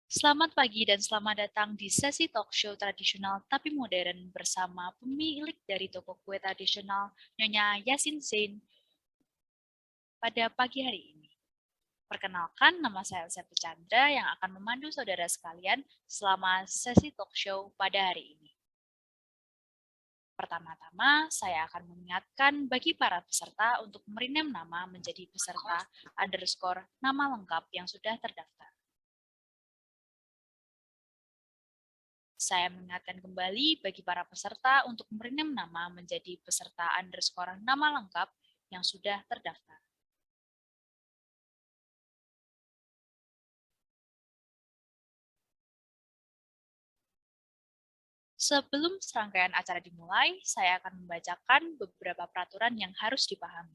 Selamat pagi dan selamat datang di sesi talk show tradisional tapi modern bersama pemilik dari toko kue tradisional Nyonya Yasin Zain pada pagi hari ini. Perkenalkan, nama saya Elsa Chandra yang akan memandu saudara sekalian selama sesi talk show pada hari ini. Pertama-tama, saya akan mengingatkan bagi para peserta untuk merename nama menjadi peserta underscore nama lengkap yang sudah terdaftar. Saya mengingatkan kembali bagi para peserta untuk merename nama menjadi peserta underscore nama lengkap yang sudah terdaftar. Sebelum serangkaian acara dimulai, saya akan membacakan beberapa peraturan yang harus dipahami.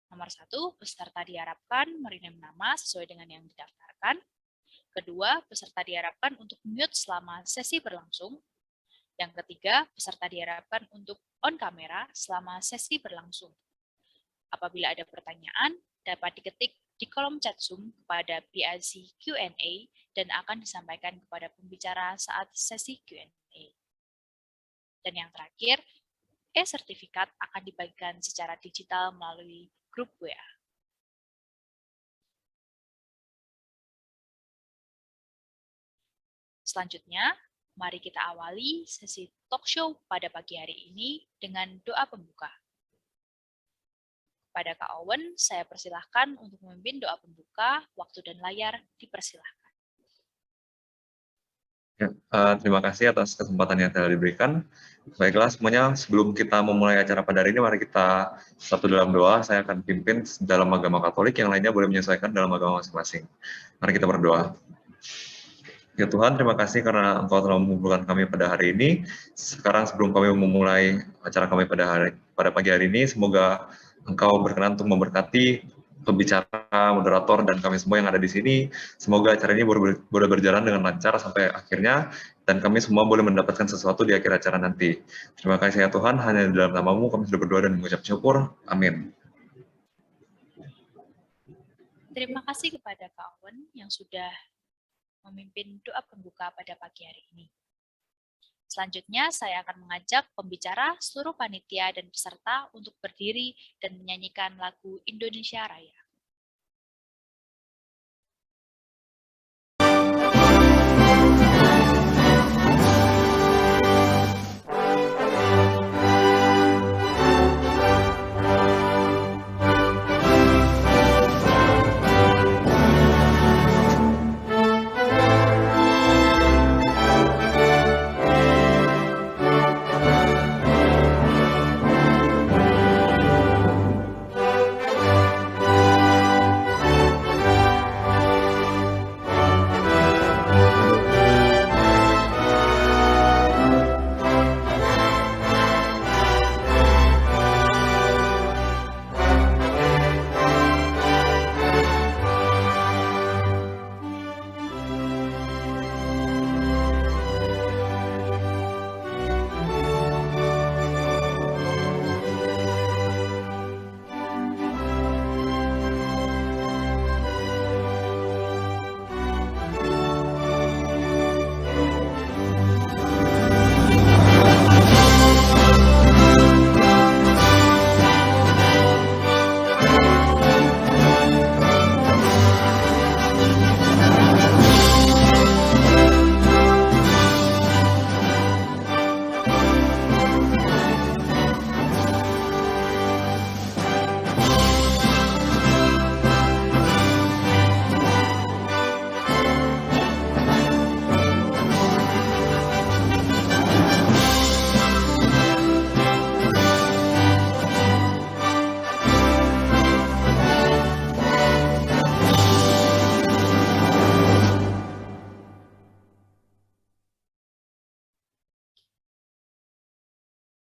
Nomor 1, peserta diharapkan merename nama sesuai dengan yang didaftarkan. Kedua, peserta diharapkan untuk mute selama sesi berlangsung. Yang ketiga, peserta diharapkan untuk on kamera selama sesi berlangsung. Apabila ada pertanyaan, dapat diketik di kolom chat Zoom kepada PIC Q&A dan akan disampaikan kepada pembicara saat sesi Q&A. Dan yang terakhir, e-sertifikat akan dibagikan secara digital melalui grup WA. Selanjutnya, mari kita awali sesi talk show pada pagi hari ini dengan doa pembuka. Pada Kak Owen, saya persilahkan untuk memimpin doa pembuka, waktu dan layar dipersilahkan. Ya, terima kasih atas kesempatan yang telah diberikan. Baiklah semuanya, sebelum kita memulai acara pada hari ini, mari kita satu dalam doa. Saya akan pimpin dalam agama Katolik, yang lainnya boleh menyesuaikan dalam agama masing-masing. Mari kita berdoa. Ya Tuhan, terima kasih karena Engkau telah mengumpulkan kami pada hari ini. Sekarang sebelum kami memulai acara kami pada pagi hari ini, semoga Engkau berkenan untuk memberkati pembicara, moderator, dan kami semua yang ada di sini. Semoga acara ini boleh berjalan dengan lancar sampai akhirnya, dan kami semua boleh mendapatkan sesuatu di akhir acara nanti. Terima kasih ya Tuhan, hanya di dalam nama-Mu kami sudah berdoa dan mengucap syukur. Amin. Terima kasih kepada Kak Owen yang sudah memimpin doa pembuka pada pagi hari ini. Selanjutnya, saya akan mengajak pembicara, seluruh panitia, dan peserta untuk berdiri dan menyanyikan lagu Indonesia Raya.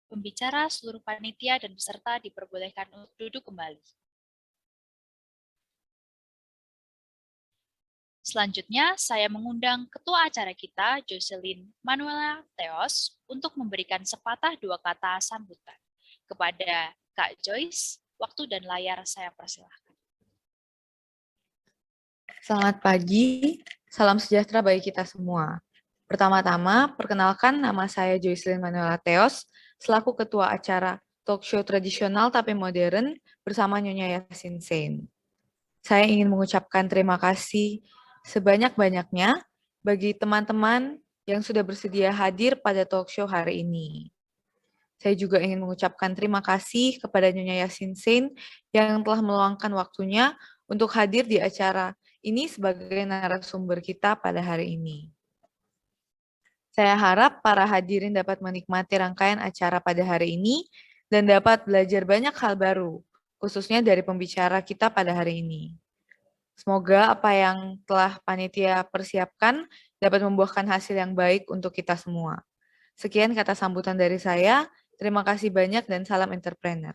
Pembicara, seluruh panitia, dan peserta diperbolehkan untuk duduk kembali. Selanjutnya, saya mengundang ketua acara kita, Jocelyn Manuela Theos, untuk memberikan sepatah dua kata sambutan. Kepada Kak Joyce, waktu dan layar saya persilahkan. Selamat pagi, Salam sejahtera bagi kita semua. Pertama-tama, perkenalkan nama saya Joycelyn Manuela Theos, selaku Ketua Acara Talk Show Tradisional Tapi Modern bersama Nyonya Yasin Sein. Saya ingin mengucapkan terima kasih sebanyak-banyaknya bagi teman-teman yang sudah bersedia hadir pada talk show hari ini. Saya juga ingin mengucapkan terima kasih kepada Nyonya Yasin Sein yang telah meluangkan waktunya untuk hadir di acara ini sebagai narasumber kita pada hari ini. Saya harap para hadirin dapat menikmati rangkaian acara pada hari ini dan dapat belajar banyak hal baru, khususnya dari pembicara kita pada hari ini. Semoga apa yang telah panitia persiapkan dapat membuahkan hasil yang baik untuk kita semua. Sekian kata sambutan dari saya. Terima kasih banyak dan salam entrepreneur.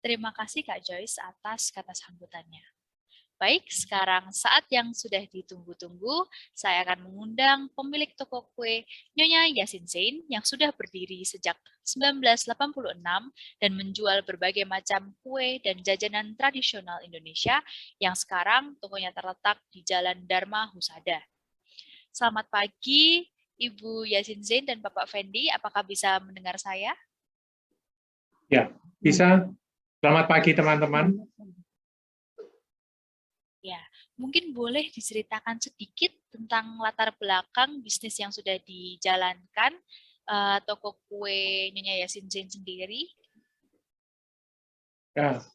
Terima kasih Kak Joyce atas kata sambutannya. Baik, sekarang saat yang sudah ditunggu-tunggu, saya akan mengundang pemilik toko kue Nyonya Yasin Sein yang sudah berdiri sejak 1986 dan menjual berbagai macam kue dan jajanan tradisional Indonesia yang sekarang tokonya terletak di Jalan Dharma Husada. Selamat pagi, Ibu Yasin Sein dan Bapak Fendi, apakah bisa mendengar saya? Ya, bisa. Selamat pagi teman-teman. Ya, mungkin boleh diceritakan sedikit tentang latar belakang bisnis yang sudah dijalankan toko kue Nyonya Yasin Sein sendiri. Ya,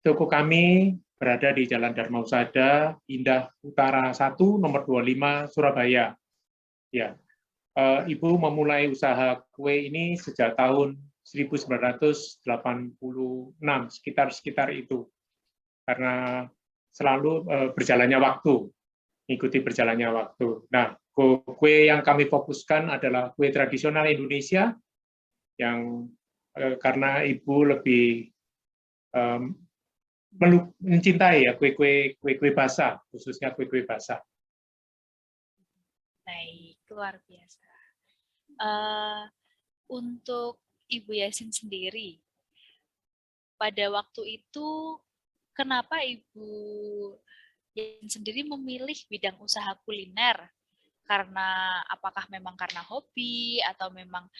toko kami berada di Jalan Dharma Husada, Indah Utara 1, nomor 25, Surabaya. Ya, Ibu memulai usaha kue ini sejak tahun 1986, sekitar itu. Karena selalu berjalannya waktu, mengikuti berjalannya waktu. Nah, kue yang kami fokuskan adalah kue tradisional Indonesia, yang karena Ibu lebih mencintai ya kue basah, khususnya kue basah. Baik, luar biasa. Untuk Ibu Yasin sendiri, pada waktu itu kenapa Ibu Yasin sendiri memilih bidang usaha kuliner? Karena apakah memang karena hobi atau memang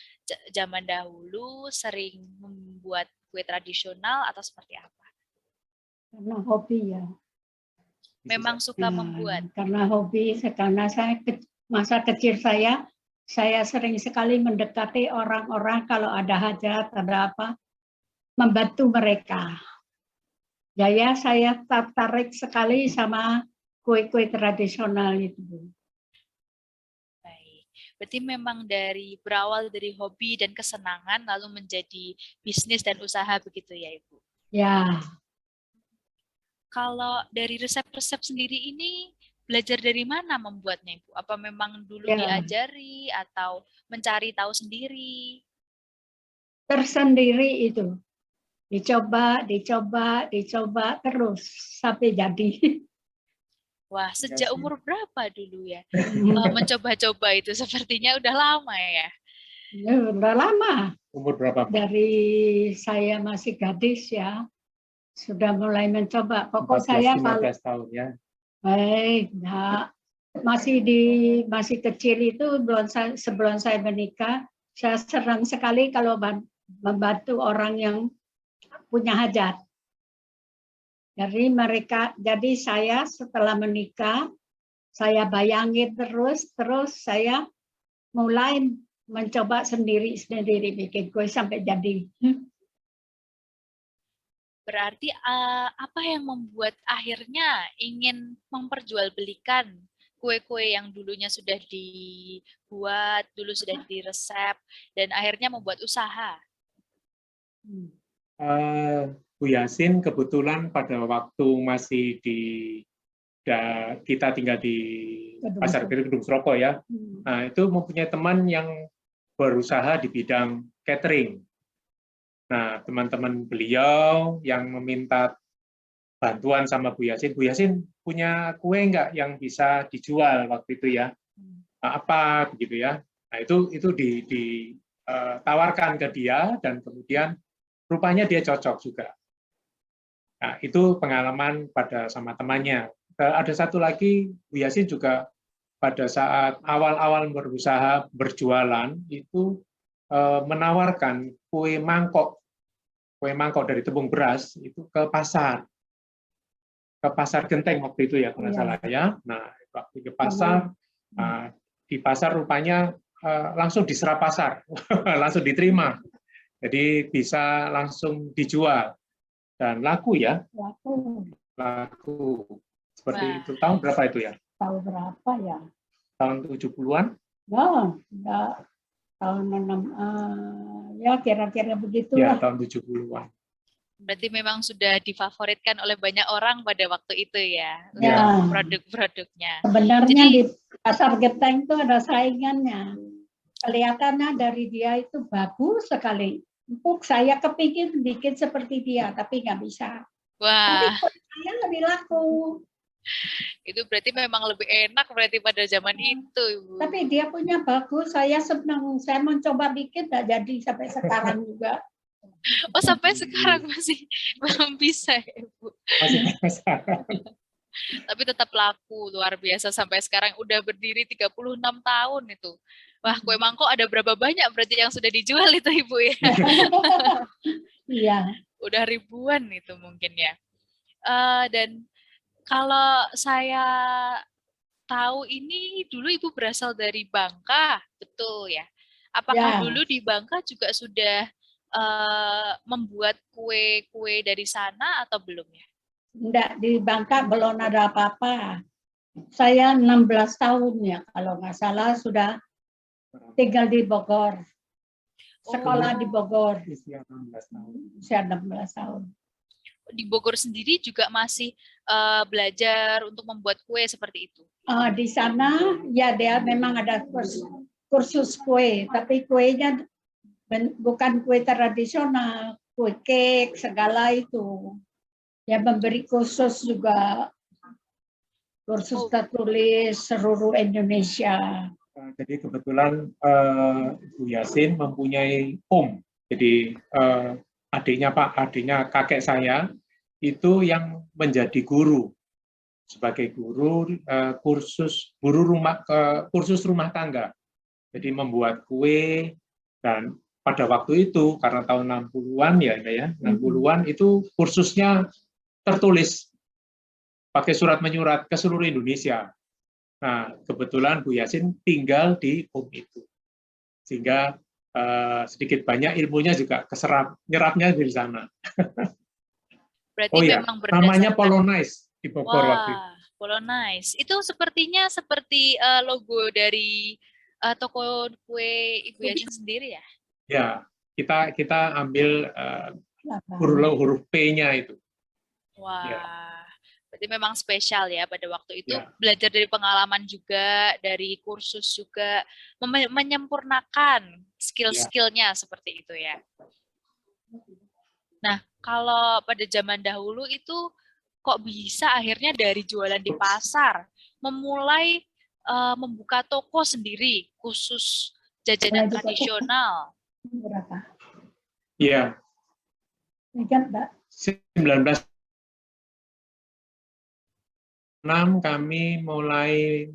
zaman dahulu sering membuat kue tradisional atau seperti apa? Karena hobi ya. Memang suka membuat. Karena hobi, karena saya masa kecil saya sering sekali mendekati orang-orang kalau ada hajat, ada apa, membantu mereka. Ya, saya tertarik sekali sama kue-kue tradisional itu. Baik, berarti memang berawal dari hobi dan kesenangan lalu menjadi bisnis dan usaha begitu ya Ibu? Ya. Kalau dari resep-resep sendiri ini belajar dari mana membuatnya Ibu? Apa memang dulu diajari atau mencari tahu sendiri? Tersendiri itu. Dicoba terus sampai jadi. Wah, sejak umur berapa dulu ya? Mencoba-coba itu sepertinya udah lama ya? Udah lama. Umur berapa? Dari saya masih gadis ya. Sudah mulai mencoba. Pokok saya 15 tahun ya. Baik, nah, masih kecil itu sebelum saya menikah, saya senang sekali kalau membantu orang yang punya hajat. Jadi saya setelah menikah, saya bayangin terus saya mulai mencoba sendiri bikin kue sampai jadi. Berarti apa yang membuat akhirnya ingin memperjualbelikan kue-kue yang dulunya sudah dibuat, dulu sudah diresep, dan akhirnya membuat usaha? Bu Yasin kebetulan pada waktu masih kita tinggal di Pasar Gedung Seroko ya. Nah, itu mempunyai teman yang berusaha di bidang catering. Nah, teman-teman beliau yang meminta bantuan sama Bu Yasin punya kue nggak yang bisa dijual waktu itu ya? Apa begitu ya? Nah, itu ditawarkan ke dia dan kemudian rupanya dia cocok juga. Nah, itu pengalaman pada sama temannya. Ada satu lagi, Bu Yasin juga pada saat awal-awal berusaha berjualan itu menawarkan kue mangkok dari tepung beras itu ke pasar Genteng waktu itu ya kalau nggak salah ya. Nah, waktu ke pasar, di pasar rupanya langsung diserap pasar, langsung diterima. Jadi bisa langsung dijual dan laku ya. Laku. Seperti itu. Tahun berapa itu ya? Tahun berapa ya? Tahun 70-an? Enggak. Tahun 6, ya kira-kira begitu Ya, lah. tahun 70-an. Berarti memang sudah difavoritkan oleh banyak orang pada waktu itu ya, Ya. untuk produk-produknya. Sebenarnya Jadi, di pasar Genteng itu ada saingannya. Kelihatannya dari dia itu bagus sekali. Empuk, saya kepingin bikin seperti dia, tapi nggak bisa. Tapi wah, saya lebih laku. itu berarti memang lebih enak berarti pada zaman itu, Ibu. Tapi dia punya bagus, saya senang. Saya mencoba bikin, nggak jadi sampai sekarang juga. Oh, sampai sekarang masih belum bisa ya, Bu. Masih penasaran. Tapi tetap laku, luar biasa sampai sekarang udah berdiri 36 tahun itu. Wah, kue mangkok ada berapa banyak berarti yang sudah dijual itu, Ibu ya? Iya. Udah ribuan itu mungkin ya. Dan kalau saya tahu ini dulu Ibu berasal dari Bangka, betul ya? Apakah Ya. dulu di Bangka juga sudah membuat kue-kue dari sana atau belum ya? Enggak, di Bangka belum ada apa-apa. Saya 16 tahun ya, kalau nggak salah sudah tinggal di Bogor. Sekolah di Bogor. Usia 16 tahun. Usia 16 tahun. Di Bogor sendiri juga masih belajar untuk membuat kue seperti itu? Di sana, ya dia memang ada kursus kue, tapi kuenya bukan kue tradisional, kue cake, segala itu. Ya memberi kursus juga, kursus tertulis seluruh Indonesia. Jadi kebetulan Bu Yasin mempunyai om. Jadi adiknya kakek saya itu yang menjadi guru sebagai guru kursus rumah tangga. Jadi membuat kue dan pada waktu itu karena tahun 60-an ya 60-an itu kursusnya tertulis pakai surat menyurat ke seluruh Indonesia. Nah, kebetulan Bu Yasin tinggal di om itu. Sehingga sedikit banyak ilmunya juga keserap, nyerapnya dari sana. Berarti memang berdasarkan namanya Polonize di Bogor waktu itu. Polonize. Itu sepertinya seperti logo dari toko kue Ibu Yasin sendiri ya? Ya, kita ambil huruf P-nya itu. Wah, ya. Berarti memang spesial ya pada waktu itu. Ya. Belajar dari pengalaman juga, dari kursus juga, menyempurnakan skill-skillnya seperti itu ya. Nah, kalau pada zaman dahulu itu kok bisa akhirnya dari jualan di pasar memulai membuka toko sendiri khusus jajanan tradisional? Berapa? Iya. Ingat, Mbak? 1906 kami mulai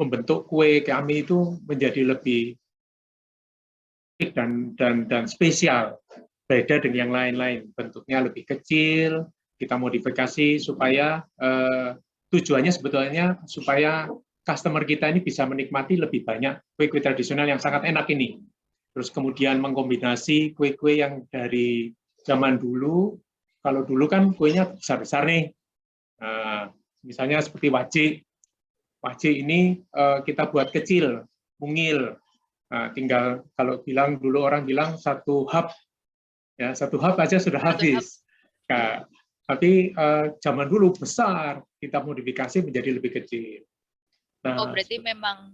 membentuk kue kami itu menjadi lebih dan spesial, beda dengan yang lain-lain. Bentuknya lebih kecil, kita modifikasi supaya tujuannya sebetulnya supaya customer kita ini bisa menikmati lebih banyak kue-kue tradisional yang sangat enak ini. Terus kemudian mengkombinasi kue-kue yang dari zaman dulu. Kalau dulu kan kuenya besar-besar nih. Nah, misalnya seperti wajik. Wajik ini kita buat kecil, mungil. Nah, tinggal kalau dulu orang bilang satu hub. Ya, satu hub aja sudah habis. Nah, tapi zaman dulu besar, kita modifikasi menjadi lebih kecil. Nah, berarti memang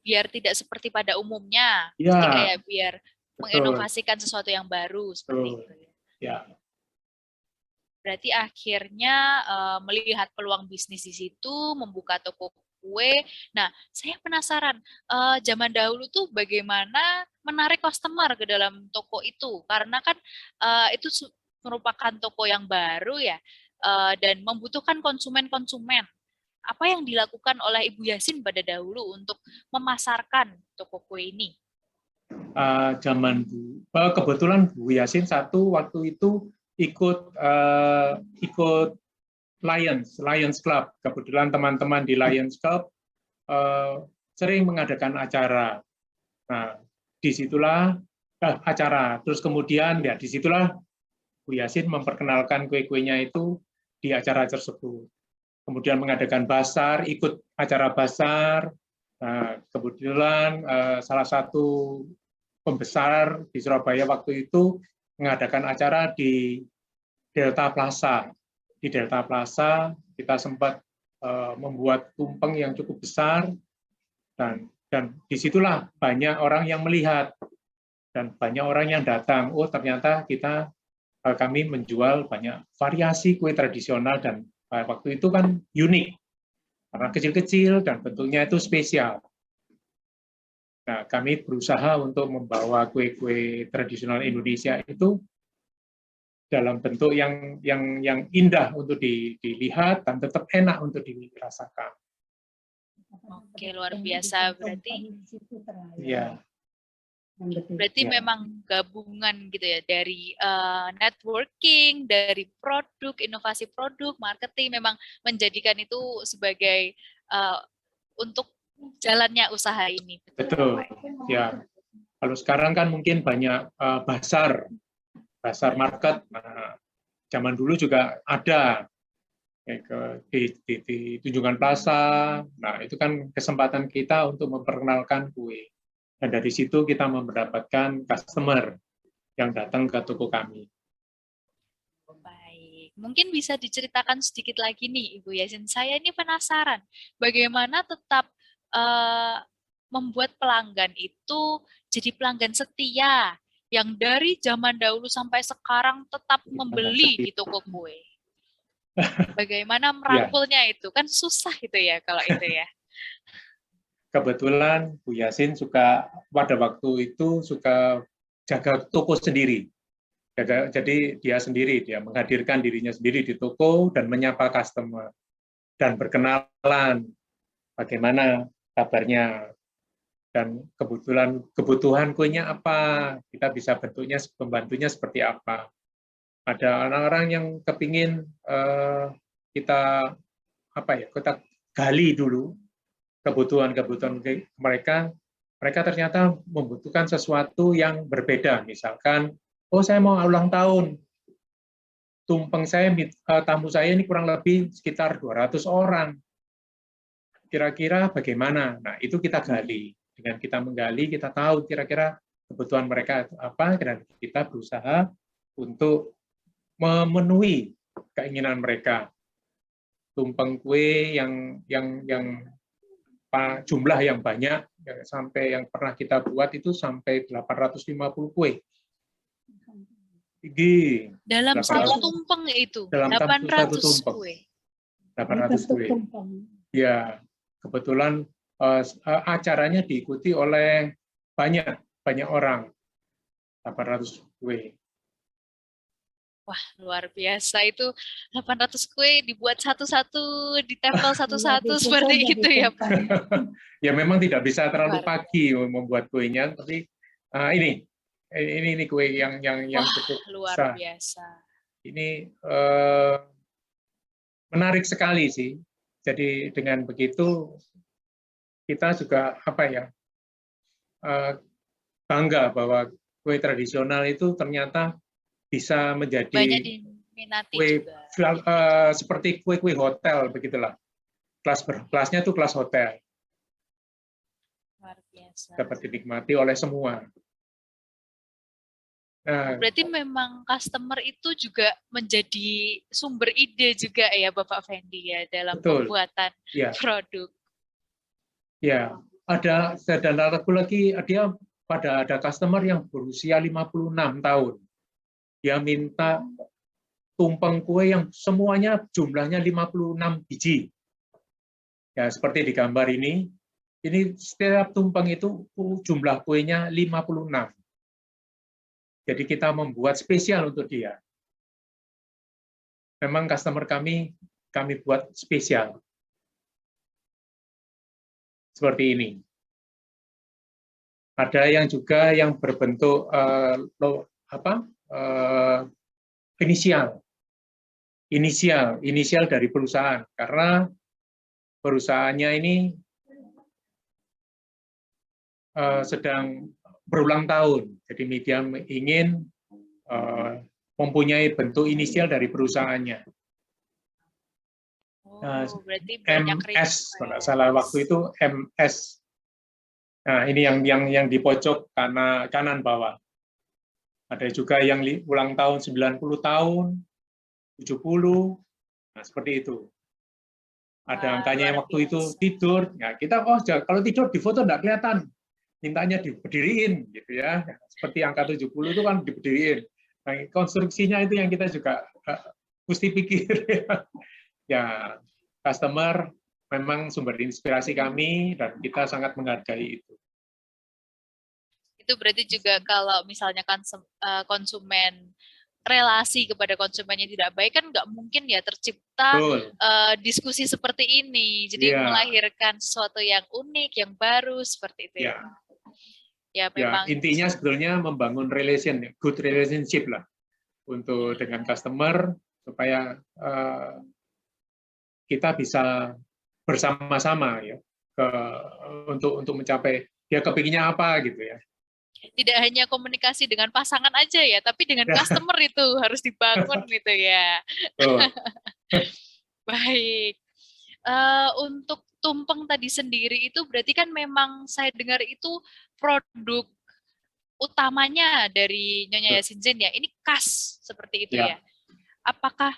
biar tidak seperti pada umumnya, ya, ya biar menginovasikan sesuatu yang baru seperti itu. Ya. Berarti akhirnya melihat peluang bisnis di situ, membuka toko kue. Nah, saya penasaran, zaman dahulu tuh bagaimana menarik customer ke dalam toko itu? Karena kan itu merupakan toko yang baru ya, dan membutuhkan konsumen-konsumen. Apa yang dilakukan oleh Ibu Yasin pada dahulu untuk memasarkan toko kue ini? Kebetulan Bu Yasin satu waktu itu ikut Lions Club. Kebetulan teman-teman di Lions Club sering mengadakan acara. Nah, disitulah acara. Terus kemudian ya disitulah Bu Yasin memperkenalkan kue-kuenya itu di acara tersebut. Kemudian mengadakan basar, ikut acara basar. Nah, kebetulan salah satu pembesar di Surabaya waktu itu mengadakan acara di Delta Plaza. Di Delta Plaza kita sempat membuat tumpeng yang cukup besar, dan disitulah banyak orang yang melihat dan banyak orang yang datang. Oh, ternyata kami menjual banyak variasi kue tradisional, dan waktu itu kan unik karena kecil-kecil dan bentuknya itu spesial. Nah, kami berusaha untuk membawa kue-kue tradisional Indonesia itu dalam bentuk yang indah untuk dilihat dan tetap enak untuk dirasakan. Oke, luar biasa. Berarti Ya. memang gabungan gitu ya, dari networking, dari produk, inovasi produk, marketing, memang menjadikan itu sebagai untuk jalannya usaha ini. Betul, ya. Kalau sekarang kan mungkin banyak basar market. Nah, zaman dulu juga ada di Tunjungan Plaza. Nah, itu kan kesempatan kita untuk memperkenalkan kue. Dan dari situ kita mendapatkan customer yang datang ke toko kami. Baik, mungkin bisa diceritakan sedikit lagi nih, Ibu Yasin. Saya ini penasaran, bagaimana tetap membuat pelanggan itu jadi pelanggan setia, yang dari zaman dahulu sampai sekarang tetap membeli di toko kue. Bagaimana merangkulnya itu? Kan susah itu ya kalau itu ya. Kebetulan Bu Yasin pada waktu itu suka jaga toko sendiri. Jadi dia menghadirkan dirinya sendiri di toko dan menyapa customer dan berkenalan bagaimana kabarnya dan kebutuhan kuenya apa, kita bisa membantunya seperti apa. Ada orang-orang yang kepingin kita gali dulu kebutuhan mereka ternyata membutuhkan sesuatu yang berbeda. Misalkan, oh saya mau ulang tahun, tumpeng saya, tamu saya ini kurang lebih sekitar 200 orang. Kira-kira bagaimana? Nah, itu kita gali. Dengan kita menggali, kita tahu kira-kira kebutuhan mereka itu apa, dan kita berusaha untuk memenuhi keinginan mereka. Tumpeng kue yang jumlah yang banyak, sampai yang pernah kita buat itu sampai 850 kue. Dalam satu tumpeng itu, dalam 800 tumpeng. kue. 800 kue. Ya, kebetulan acaranya diikuti oleh banyak orang. 800 kue. Wah, luar biasa itu. 800 kue dibuat satu-satu, ditempel satu-satu seperti itu ya, Pak. Ya memang tidak bisa terlalu pagi membuat kuenya, tapi ini kue yang Wah, cukup luar biasa. Ini menarik sekali sih. Jadi dengan begitu kita juga bangga bahwa kue tradisional itu ternyata bisa menjadi kue seperti kue-kue hotel, begitulah. Kelasnya itu kelas hotel. Luar biasa. Dapat dinikmati oleh semua. Nah, berarti memang customer itu juga menjadi sumber ide juga ya, Bapak Fendi ya, dalam pembuatan produk. Ya, ada lagi ada customer yang berusia 56 tahun. Dia minta tumpeng kue yang semuanya jumlahnya 56 biji. Ya, seperti di gambar ini setiap tumpeng itu jumlah kuenya 56. Jadi kita membuat spesial untuk dia. memang customer kami buat spesial. Seperti ini. Ada yang juga yang berbentuk inisial dari perusahaan, karena perusahaannya ini sedang berulang tahun, jadi media ingin mempunyai bentuk inisial dari perusahaannya. Berarti banyak MS, kalau nggak salah waktu itu MS. Nah, ini yang di pojok kanan bawah. Ada juga yang ulang tahun 90 tahun, 70, nah seperti itu. Ada angkanya yang waktu itu tidur, ya kita kalau tidur di foto nggak kelihatan, mintanya diberdiriin gitu ya. Seperti angka 70 itu kan diberdiriin. Nah, konstruksinya itu yang kita juga mesti pikir. Ya, customer memang sumber inspirasi kami dan kita sangat menghargai itu. Itu berarti juga kalau misalnya konsumen, relasi kepada konsumennya tidak baik, kan nggak mungkin ya tercipta diskusi seperti ini. Jadi melahirkan sesuatu yang unik, yang baru seperti itu. Ya, memang. Intinya sebetulnya membangun good relationship lah untuk dengan customer supaya kita bisa bersama-sama ya untuk mencapai dia kepinginnya apa gitu ya. Tidak hanya komunikasi dengan pasangan aja ya, tapi dengan customer itu harus dibangun gitu ya. Baik. Untuk tumpeng tadi sendiri itu berarti kan memang saya dengar itu produk utamanya dari Nyonya Yasinzen ya. Ini khas seperti itu ya. Apakah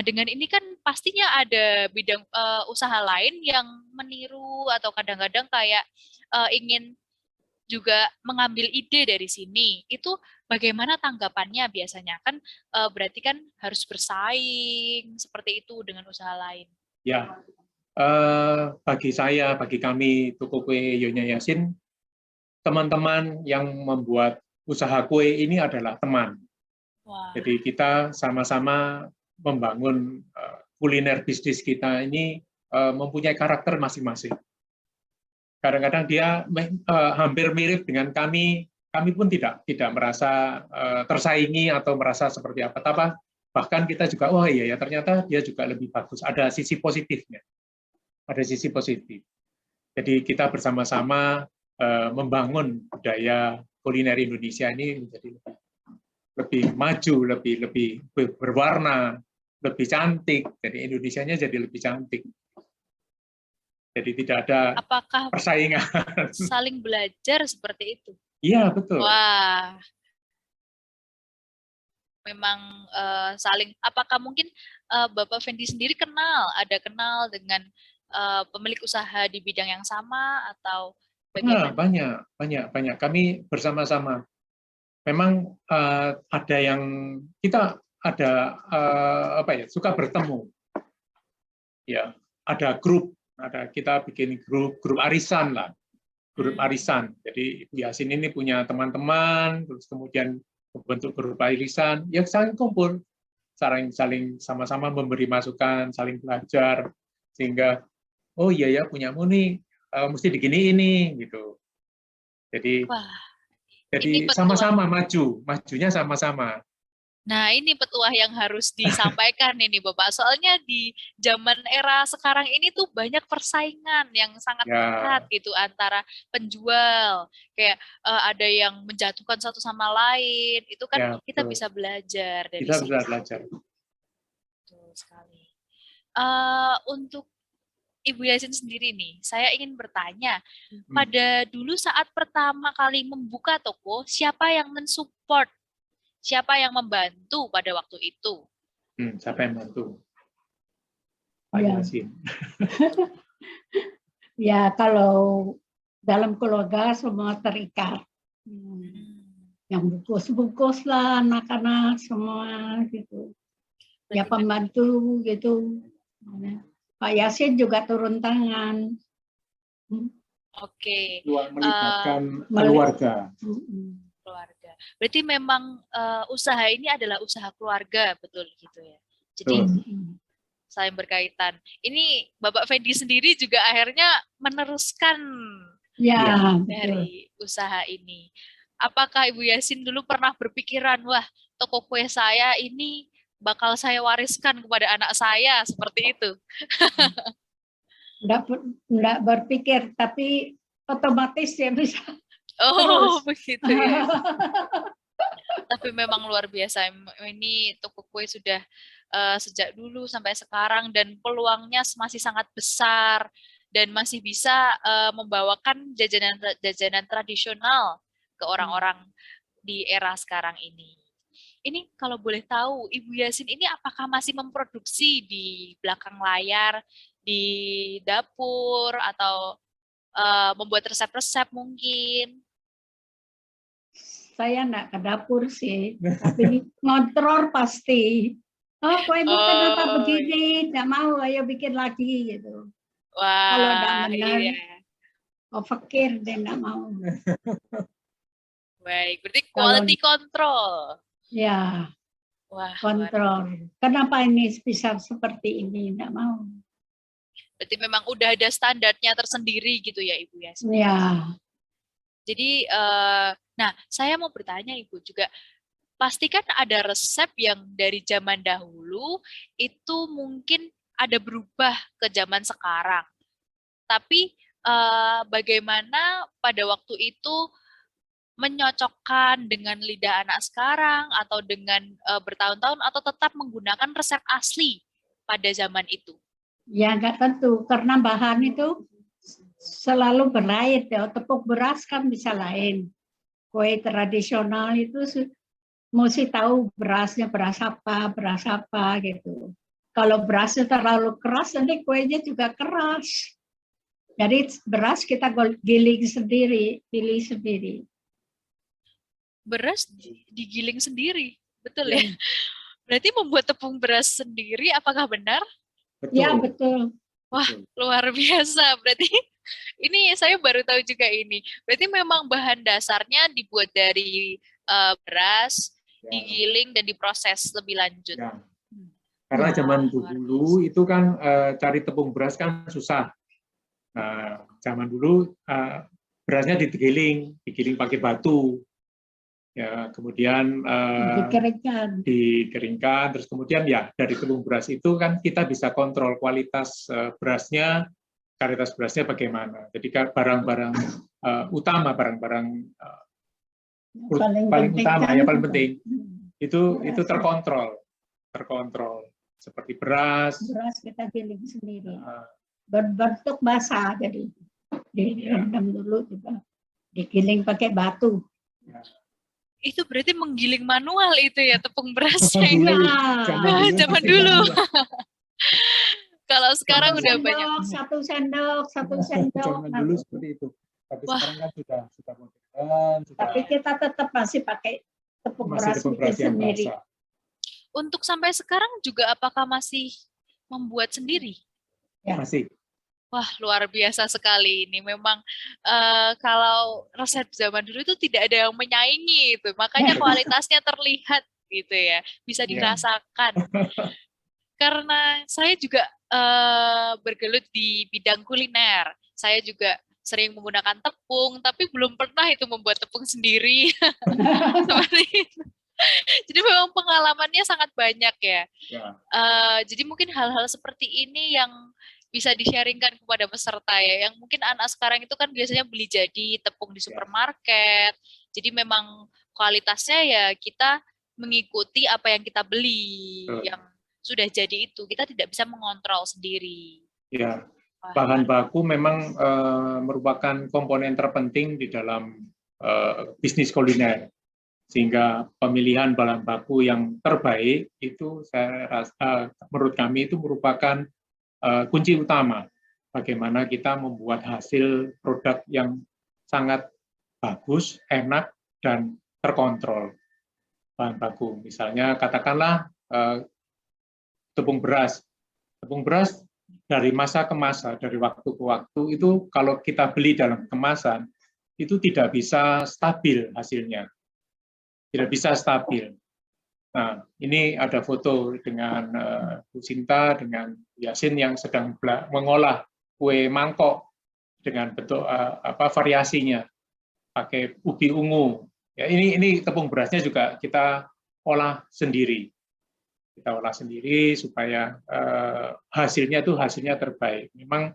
dengan ini kan pastinya ada bidang usaha lain yang meniru atau kadang-kadang kayak ingin juga mengambil ide dari sini. Itu bagaimana tanggapannya biasanya? Kan berarti kan harus bersaing seperti itu dengan usaha lain. Ya, bagi kami toko kue Nyonya Yasin, teman-teman yang membuat usaha kue ini adalah teman. Wah. Jadi kita sama-sama membangun kuliner bisnis kita ini mempunyai karakter masing-masing. Kadang-kadang dia hampir mirip dengan kami pun tidak merasa tersaingi atau merasa seperti apa. Bahkan kita juga, iya ternyata dia juga lebih bagus. Ada sisi positifnya. Ada sisi positif. Jadi kita bersama-sama membangun budaya kuliner Indonesia ini menjadi lebih maju, lebih berwarna, lebih cantik. Jadi Indonesianya jadi lebih cantik. Jadi tidak ada persaingan. Saling belajar seperti itu? Iya, betul. Wah. Memang saling, apakah mungkin Bapak Fendi sendiri ada kenal dengan pemilik usaha di bidang yang sama atau bagaimana? Banyak. Kami bersama-sama. Memang ada yang kita ada suka bertemu. Ya, ada grup. Kita bikin grup arisan lah, grup arisan. Jadi Ibu Yasin ini punya teman-teman, terus kemudian membentuk grup arisan, yang saling kumpul, saling sama-sama memberi masukan, saling belajar, sehingga oh iya ya punyamu nih mesti digini ini gitu. Jadi sama-sama majunya sama-sama. Nah, ini petuah yang harus disampaikan ini Bapak. Soalnya di zaman era sekarang ini tuh banyak persaingan yang sangat ketat gitu antara penjual. Kayak ada yang menjatuhkan satu sama lain. Itu kan kita bisa belajar dari kita situ. bisa belajar. Betul sekali. Untuk Ibu Yasin sendiri nih, saya ingin bertanya, pada dulu saat pertama kali membuka toko, siapa yang mensupport? Siapa yang membantu pada waktu itu? Siapa yang membantu? Pak Yasin. Ya, kalau dalam keluarga semua terikat. Yang bungkus-bungkus lah, anak-anak semua gitu. Ya pembantu gitu. Pak Yasin juga turun tangan. Oke. Melibatkan keluarga. Keluarga. Berarti memang usaha ini adalah usaha keluarga, betul gitu ya? Jadi Hmm. saling berkaitan. Ini Bapak Fendi sendiri juga akhirnya meneruskan Ya, betul. dari usaha ini. Apakah Ibu Yasin dulu pernah berpikiran, wah, toko kue saya ini bakal saya wariskan kepada anak saya, seperti itu? Enggak berpikir, tapi otomatis ya bisa Oh, terus. begitu ya. Tapi memang luar biasa. Ini toko kue sudah sejak dulu sampai sekarang dan peluangnya masih sangat besar dan masih bisa membawakan jajanan tradisional ke orang-orang di era sekarang ini. Ini kalau boleh tahu, Ibu Yasin ini apakah masih memproduksi di belakang layar, di dapur, atau membuat resep-resep mungkin? Saya enggak ke dapur sih, tapi ngontrol pasti. Oh, kue itu kenapa begini? Enggak mau, ayo bikin lagi gitu. Kalau enggak Wah, benar, iya. pikir dia enggak mau. Baik, berarti Kalau- quality control. Ya, Wah, luar kontrol. Kenapa ini bisa seperti ini? Enggak mau. Berarti memang udah ada standarnya tersendiri gitu ya Ibu ya. Ya, Jadi, nah saya mau bertanya Ibu juga, pastikan ada resep yang dari zaman dahulu itu mungkin ada berubah ke zaman sekarang. Tapi bagaimana pada waktu itu menyocokkan dengan lidah anak sekarang atau dengan bertahun-tahun atau tetap menggunakan resep asli pada zaman itu? ya enggak tentu karena bahan itu selalu berlait ya. Tepung beras kan bisa lain. Kue tradisional itu mesti tahu berasnya beras apa gitu. Kalau berasnya terlalu keras nanti kuenya juga keras. Jadi beras kita giling sendiri, pilih sendiri. Beras digiling sendiri, betul ya? Berarti membuat tepung beras sendiri, apakah benar? Betul. Ya betul. Wah, luar biasa. Berarti ini saya baru tahu juga ini. Berarti memang bahan dasarnya dibuat dari beras, Ya. digiling dan diproses lebih lanjut. Ya. Karena zaman dulu itu kan cari tepung beras kan susah. Zaman dulu berasnya digiling pakai batu. Ya, kemudian dikeringkan, terus kemudian ya dari tepung beras itu kan kita bisa kontrol kualitas berasnya bagaimana. Jadi barang-barang utama, barang-barang paling utama ya paling penting itu terkontrol seperti beras. Beras kita giling sendiri, berbentuk basah jadi direndam dulu juga, digiling pakai batu. Ya. Itu berarti menggiling manual itu ya tepung berasnya ini. Zaman dulu. dulu. Kalau sekarang udah sendok, banyak. Satu sendok. Zaman dulu seperti itu. Tapi sekarang kan sudah modern. Tapi kita tetap masih pakai tepung beras yang sendiri. basah. Untuk sampai sekarang juga apakah masih membuat sendiri? Ya. Masih. Wah, luar biasa sekali ini. Memang kalau resep zaman dulu itu tidak ada yang menyaingi itu. Makanya kualitasnya terlihat gitu ya. Bisa dirasakan. Karena saya juga bergelut di bidang kuliner. Saya juga sering menggunakan tepung, tapi belum pernah itu membuat tepung sendiri. Seperti itu. Jadi memang pengalamannya sangat banyak ya. Jadi mungkin hal-hal seperti ini yang bisa di-sharingkan kepada peserta ya, yang mungkin anak sekarang itu kan biasanya beli jadi tepung di supermarket, jadi memang kualitasnya ya kita mengikuti apa yang kita beli, yang sudah jadi itu, kita tidak bisa mengontrol sendiri. Ya, bahan baku memang merupakan komponen terpenting di dalam bisnis kuliner, sehingga pemilihan bahan baku yang terbaik itu saya rasa, menurut kami itu merupakan kunci utama bagaimana kita membuat hasil produk yang sangat bagus, enak, dan terkontrol bahan baku. Misalnya katakanlah tepung beras. Tepung beras dari masa ke masa, dari waktu ke waktu itu kalau kita beli dalam kemasan itu tidak bisa stabil hasilnya. Tidak bisa stabil. Nah, ini ada foto dengan Bu Sinta dengan Yasin yang sedang mengolah kue mangkok dengan bentuk variasinya, pakai ubi ungu. Ya, ini tepung berasnya juga kita olah sendiri. Kita olah sendiri supaya hasilnya terbaik. Memang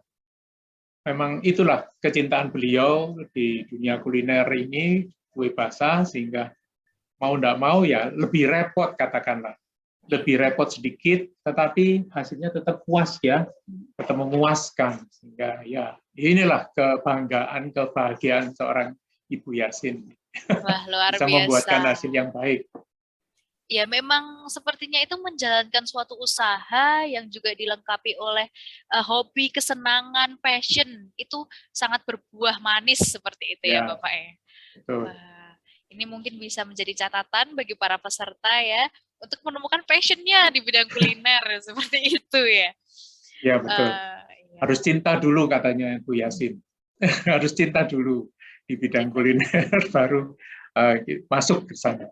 itulah kecintaan beliau di dunia kuliner ini, kue basah, sehingga mau tidak mau ya lebih repot, katakanlah. Lebih repot sedikit, tetapi hasilnya tetap puas ya, tetap memuaskan. Sehingga ya inilah kebanggaan, kebahagiaan seorang Ibu Yasin. Wah, luar Bisa biasa. membuatkan hasil yang baik. Ya, memang sepertinya itu menjalankan suatu usaha yang juga dilengkapi oleh hobi, kesenangan, passion. Itu sangat berbuah manis seperti itu ya, Bapak ya. Betul. Wah, ini mungkin bisa menjadi catatan bagi para peserta ya, untuk menemukan passion-nya di bidang kuliner, seperti itu ya. Ya, betul. Ya. Harus cinta dulu katanya Bu Yasin. Harus cinta dulu di bidang kuliner, baru masuk ke sana.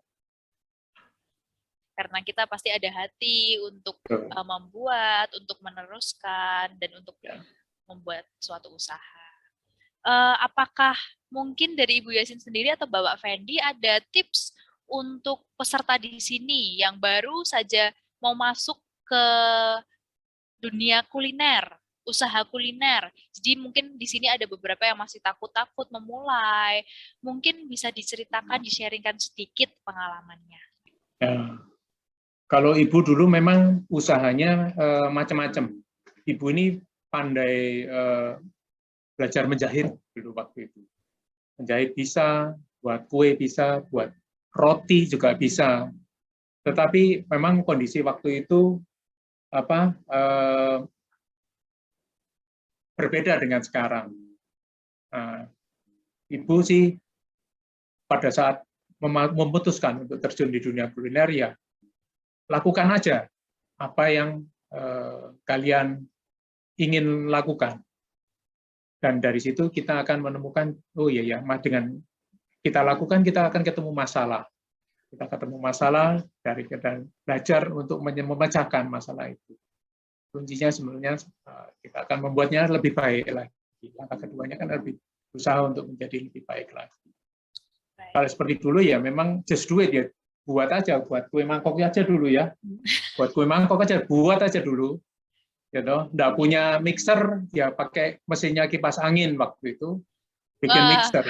Karena kita pasti ada hati untuk membuat, untuk meneruskan, dan untuk membuat suatu usaha. Apakah mungkin dari Ibu Yasin sendiri atau Bapak Fendi ada tips untuk peserta di sini yang baru saja mau masuk ke dunia kuliner, usaha kuliner? Jadi mungkin di sini ada beberapa yang masih takut-takut memulai. Mungkin bisa diceritakan, di-sharingkan sedikit pengalamannya. Ya. Kalau Ibu dulu memang usahanya macam-macam. Ibu ini pandai belajar menjahit dulu waktu itu. Menjahit bisa, buat kue bisa, buat roti juga bisa. Tetapi memang kondisi waktu itu berbeda dengan sekarang. Nah, Ibu sih pada saat memutuskan untuk terjun di dunia kuliner ya lakukan aja apa yang kalian ingin lakukan. Dan dari situ kita akan menemukan, oh iya ya, dengan kita lakukan, kita akan ketemu masalah. Kita ketemu masalah, dari kita belajar untuk memecahkan masalah itu. Kuncinya sebenarnya kita akan membuatnya lebih baik lagi. Langkah keduanya kan lebih berusaha untuk menjadi lebih baik lagi. Kalau seperti dulu ya memang just do it ya. Buat kue mangkok aja dulu ya. Buat kue mangkok aja, buat aja dulu. Gitu. Nggak punya mixer, ya pakai mesinnya kipas angin waktu itu. Bikin mixer.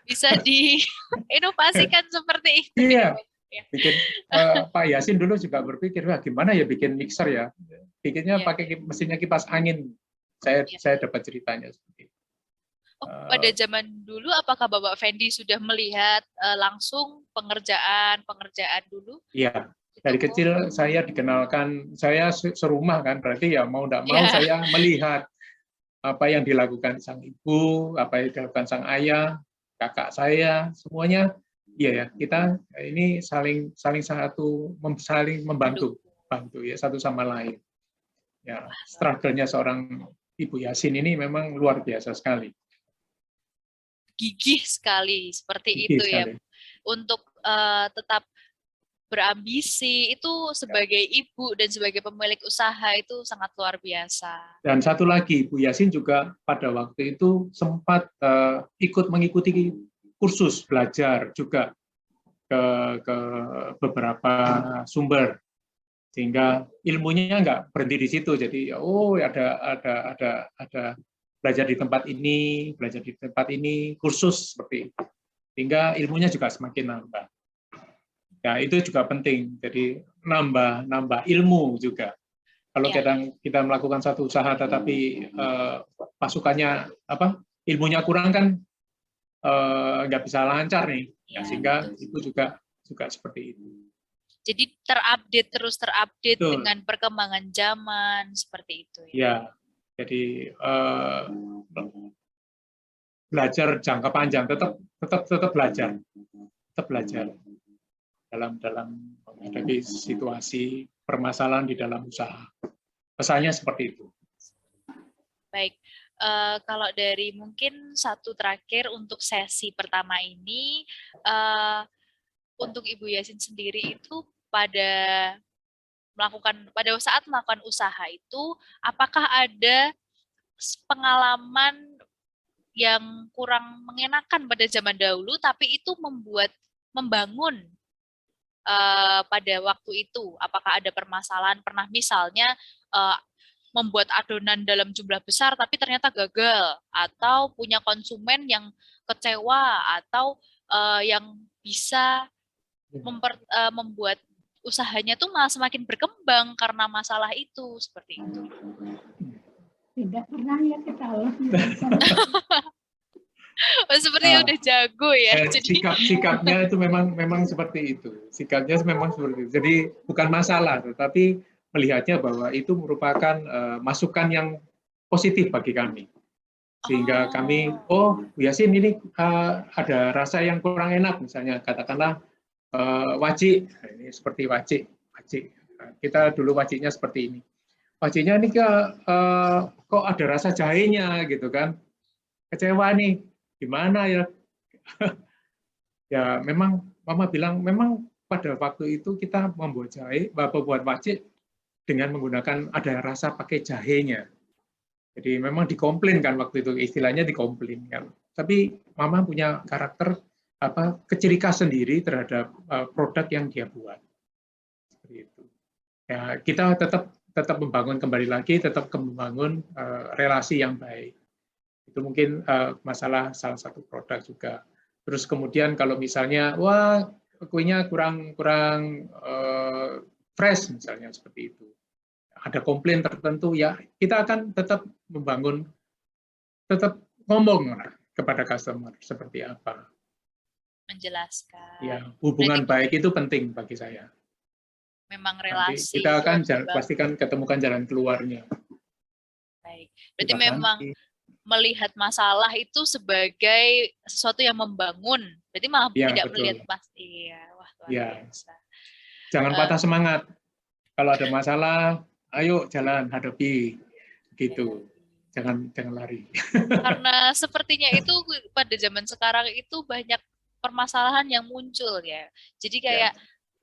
Bisa diinovasikan seperti itu. Iya. Bikin, Pak Yasin dulu juga berpikir, wah gimana ya bikin mixer ya. Bikinnya pakai mesinnya kipas angin. Saya dapat ceritanya seperti itu. Pada zaman dulu, apakah Bapak Fendi sudah melihat langsung pengerjaan dulu? Iya, dari kecil saya dikenalkan, saya serumah kan, berarti ya mau tidak mau saya melihat apa yang dilakukan sang ibu, apa yang dilakukan sang ayah, kakak saya, semuanya, iya ya, kita ini saling membantu ya satu sama lain. Ya, struggle-nya seorang Ibu Yasin ini memang luar biasa sekali. Gigih sekali seperti itu ya, untuk tetap berambisi itu sebagai ibu dan sebagai pemilik usaha itu sangat luar biasa. Dan satu lagi, Bu Yasin juga pada waktu itu sempat ikut mengikuti kursus belajar juga ke beberapa sumber, sehingga ilmunya nggak berhenti di situ. Jadi ada belajar di tempat ini, kursus seperti itu. Sehingga ilmunya juga semakin nambah. Ya, itu juga penting. Jadi nambah ilmu juga. Kalau kita melakukan satu usaha tetapi pasukannya ilmunya kurang kan nggak bisa lancar nih. Ya, sehingga itu juga seperti itu. Jadi terus terupdate dengan perkembangan zaman seperti itu. Ya. Jadi belajar jangka panjang, tetap belajar dalam menghadapi situasi permasalahan di dalam usaha. Pesannya seperti itu. Baik, kalau dari mungkin satu terakhir untuk sesi pertama ini, untuk Ibu Yasin sendiri itu pada saat melakukan usaha itu, apakah ada pengalaman yang kurang mengenakan pada zaman dahulu, tapi itu membangun pada waktu itu? Apakah ada permasalahan, pernah misalnya membuat adonan dalam jumlah besar tapi ternyata gagal, atau punya konsumen yang kecewa, atau yang bisa membuat usahanya tuh malah semakin berkembang karena masalah itu, seperti itu. Tidak pernah ya kita Allah. Sepertinya udah jago ya. Jadi sikapnya itu memang seperti itu. Sikapnya memang seperti itu. Jadi bukan masalah, tetapi melihatnya bahwa itu merupakan masukan yang positif bagi kami. Sehingga kami, Bu Yasin, ini ada rasa yang kurang enak, misalnya katakanlah wajik, ini seperti wajik. Kita dulu wajiknya seperti ini. Wajiknya ini kok ada rasa jahenya gitu kan. Kecewa nih, gimana ya? Ya memang Mama bilang memang pada waktu itu kita membuat wajik dengan menggunakan ada rasa pakai jahenya. Jadi memang dikomplain kan waktu itu, istilahnya dikomplain kan. Tapi Mama punya karakter keciri khas sendiri terhadap produk yang dia buat. Seperti itu. Ya, kita tetap membangun kembali lagi, tetap membangun relasi yang baik. Itu mungkin masalah salah satu produk juga. Terus kemudian kalau misalnya wah kuenya kurang fresh misalnya seperti itu. Ada komplain tertentu ya kita akan tetap membangun, tetap ngomong kepada customer seperti apa. Menjelaskan. Ya, hubungan baik itu penting bagi saya. Memang relasi. Nanti kita akan pastikan ketemukan jalan keluarnya. Baik. Berarti memang melihat masalah itu sebagai sesuatu yang membangun. Berarti malah ya, tidak betul. melihat pasti ya. Wah, luar biasa. Jangan patah semangat. Kalau ada masalah, ayo jalan hadapi. Gitu. Jangan lari. Karena sepertinya itu pada zaman sekarang itu banyak permasalahan yang muncul ya. Jadi kayak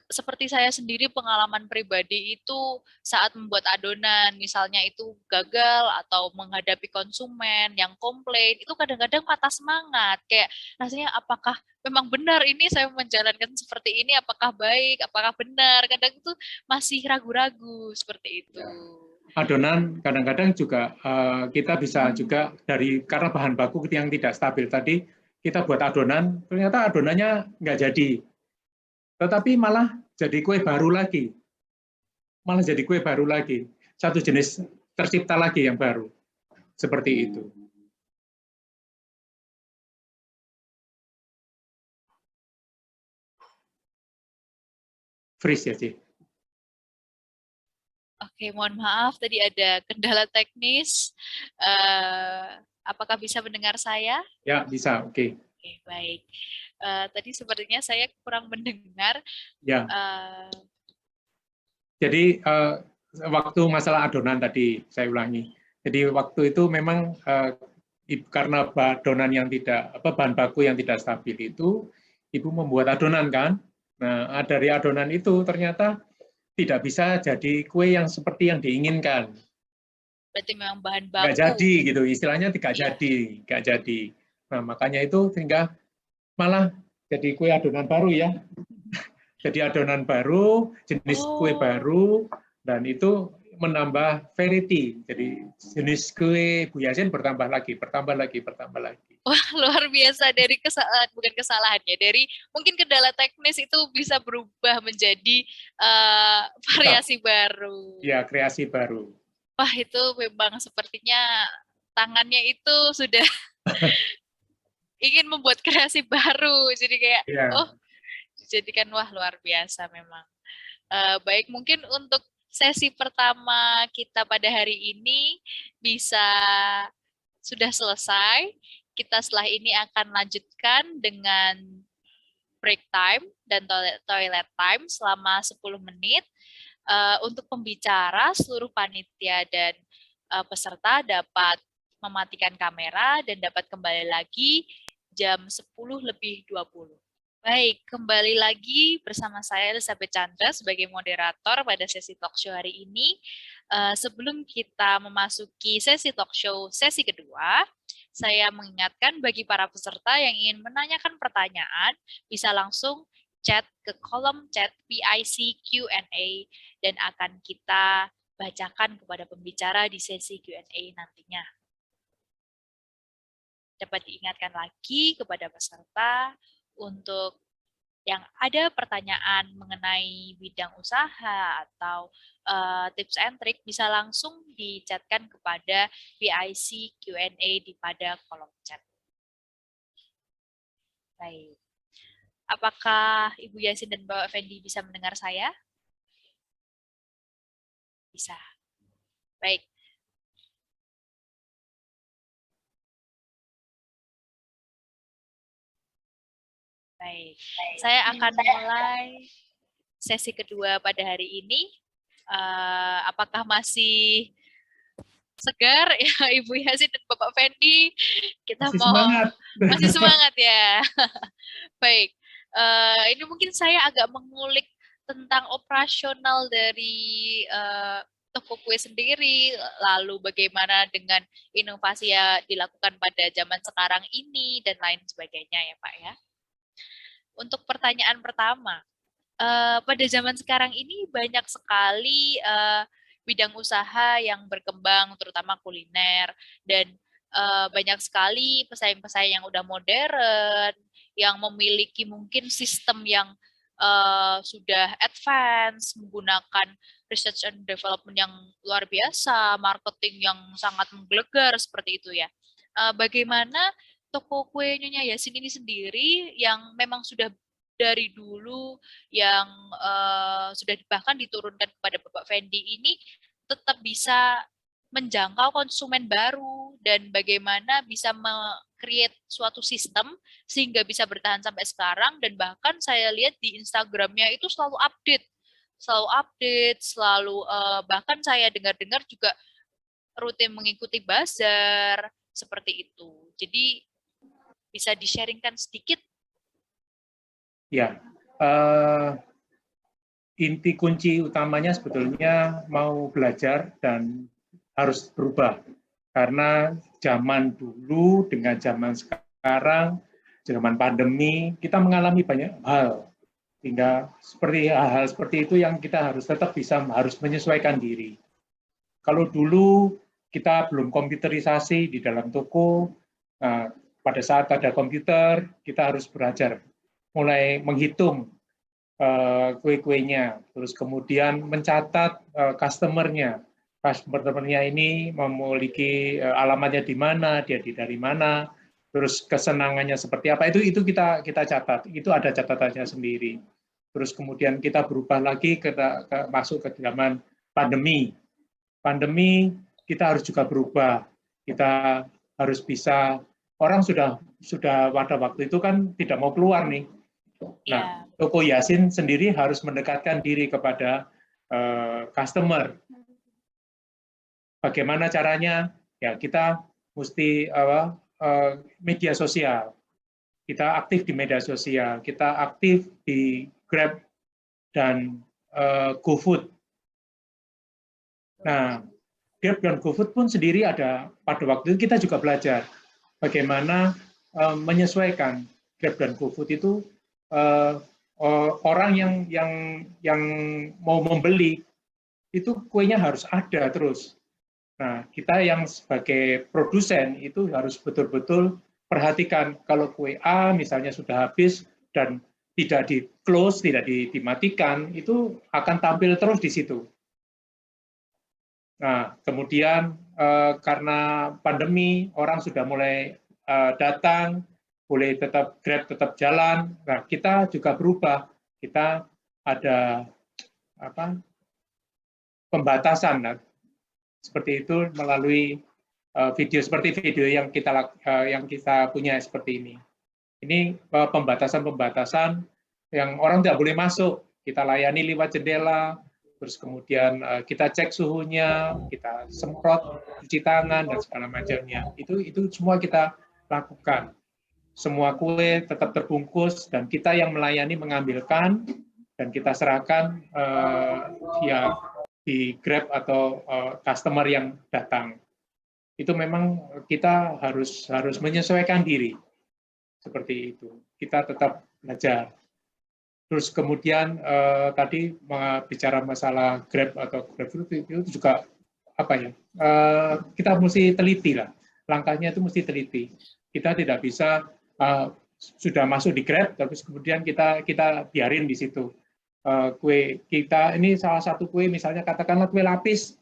seperti saya sendiri pengalaman pribadi itu saat membuat adonan, misalnya itu gagal atau menghadapi konsumen yang komplain, itu kadang-kadang patah semangat. Kayak rasanya apakah memang benar ini saya menjalankan seperti ini, apakah baik, apakah benar. Kadang itu masih ragu-ragu seperti itu. Adonan kadang-kadang juga kita bisa juga karena bahan baku yang tidak stabil tadi, kita buat adonan, ternyata adonannya nggak jadi. Tetapi malah jadi kue baru lagi. Satu jenis tercipta lagi yang baru. Seperti itu. Freeze ya, Ci. Oke, mohon maaf, tadi ada kendala teknis. Apakah bisa mendengar saya? Ya, bisa. Oke. Oke, baik. Tadi sepertinya saya kurang mendengar. Ya. Jadi waktu masalah adonan tadi saya ulangi. Jadi waktu itu memang karena adonan yang bahan baku yang tidak stabil itu, Ibu membuat adonan kan. Nah dari adonan itu ternyata tidak bisa jadi kue yang seperti yang diinginkan. Berarti memang bahan baku. Nggak jadi gitu, istilahnya nggak jadi. Nah makanya itu sehingga malah jadi kue adonan baru ya. Jadi adonan baru, jenis kue baru, dan itu menambah variety. Jadi jenis kue Bu Yasin bertambah lagi. Wah, luar biasa. Dari kesalahan, bukan kesalahan ya, dari mungkin kendala teknis itu bisa berubah menjadi variasi baru. Ya, kreasi baru. Wah, itu memang sepertinya tangannya itu sudah ingin membuat kreasi baru. Jadi kayak, dijadikan wah luar biasa memang. Baik, mungkin untuk sesi pertama kita pada hari ini sudah selesai. Kita setelah ini akan lanjutkan dengan break time dan toilet time selama 10 menit. Untuk pembicara, seluruh panitia dan peserta dapat mematikan kamera dan dapat kembali lagi jam 10:20. Baik, kembali lagi bersama saya Elizabeth Chandra sebagai moderator pada sesi talk show hari ini. Sebelum kita memasuki sesi talk show sesi kedua, saya mengingatkan bagi para peserta yang ingin menanyakan pertanyaan, bisa langsung chat ke kolom chat PIC Q&A dan akan kita bacakan kepada pembicara di sesi Q&A nantinya. Dapat diingatkan lagi kepada peserta untuk yang ada pertanyaan mengenai bidang usaha atau tips and trick bisa langsung dicatkan kepada PIC Q&A di pada kolom chat. Baik. Apakah Ibu Yasin dan Bapak Fendi bisa mendengar saya? Bisa. Baik. Baik, saya akan mulai sesi kedua pada hari ini. Apakah masih segar ya Ibu Yasin dan Bapak Fendi? Kita Masih mau semangat. masih semangat ya. Baik, ini mungkin saya agak mengulik tentang operasional dari toko kue sendiri, lalu bagaimana dengan inovasi yang dilakukan pada zaman sekarang ini dan lain sebagainya ya Pak ya. Untuk pertanyaan pertama, pada zaman sekarang ini banyak sekali bidang usaha yang berkembang, terutama kuliner, dan banyak sekali pesaing-pesaing yang udah modern, yang memiliki mungkin sistem yang sudah advance, menggunakan research and development yang luar biasa, marketing yang sangat menggelegar seperti itu ya. Bagaimana toko kue Nyonya Yasin ini sendiri yang memang sudah dari dulu yang sudah bahkan diturunkan kepada Bapak Fendi ini tetap bisa menjangkau konsumen baru dan bagaimana bisa create suatu sistem sehingga bisa bertahan sampai sekarang dan bahkan saya lihat di Instagramnya itu selalu update, selalu bahkan saya dengar-dengar juga rutin mengikuti bazar seperti itu. Jadi bisa di-sharingkan sedikit? Ya, inti kunci utamanya sebetulnya mau belajar dan harus berubah. Karena zaman dulu dengan zaman sekarang, zaman pandemi, kita mengalami banyak hal. Sehingga seperti hal-hal seperti itu yang kita harus tetap harus menyesuaikan diri. Kalau dulu kita belum komputerisasi di dalam toko, pada saat ada komputer, kita harus belajar mulai menghitung kue-kuenya, terus kemudian mencatat customer-nya. Customer-nya ini memiliki alamatnya di mana, dia dari mana, terus kesenangannya seperti apa, itu kita catat, itu ada catatannya sendiri. Terus kemudian kita berubah lagi masuk ke zaman pandemi. Pandemi kita harus juga berubah, kita harus bisa, orang sudah pada waktu itu kan tidak mau keluar nih. Nah, Toko Yasin sendiri harus mendekatkan diri kepada customer. Bagaimana caranya? Ya, kita mesti media sosial. Kita aktif di media sosial, kita aktif di Grab dan GoFood. Nah, Grab dan GoFood pun sendiri ada, pada waktu itu kita juga belajar bagaimana menyesuaikan Grab dan GoFood itu orang yang mau membeli itu kuenya harus ada terus. Nah, kita yang sebagai produsen itu harus betul-betul perhatikan kalau kue A misalnya sudah habis dan tidak di close, tidak dimatikan, itu akan tampil terus di situ. Nah, kemudian karena pandemi orang sudah mulai datang, boleh tetap Grab tetap jalan. Nah, kita juga berubah. Kita ada pembatasan. Nah, seperti itu melalui video seperti video yang kita punya seperti ini. Ini pembatasan yang orang tidak boleh masuk. Kita layani lewat jendela, terus kemudian kita cek suhunya, kita semprot, cuci tangan dan segala macamnya. Itu semua kita lakukan. semua kue tetap terbungkus dan kita yang melayani mengambilkan dan kita serahkan via di Grab atau customer yang datang. Itu memang kita harus menyesuaikan diri seperti itu. Kita tetap belajar. Terus kemudian tadi bicara masalah Grab atau GrabFood itu juga apa ya? Kita mesti teliti lah. Langkahnya itu mesti teliti. Kita tidak bisa sudah masuk di Grab, terus kemudian kita biarin di situ. Kue kita ini salah satu kue, misalnya katakanlah kue lapis,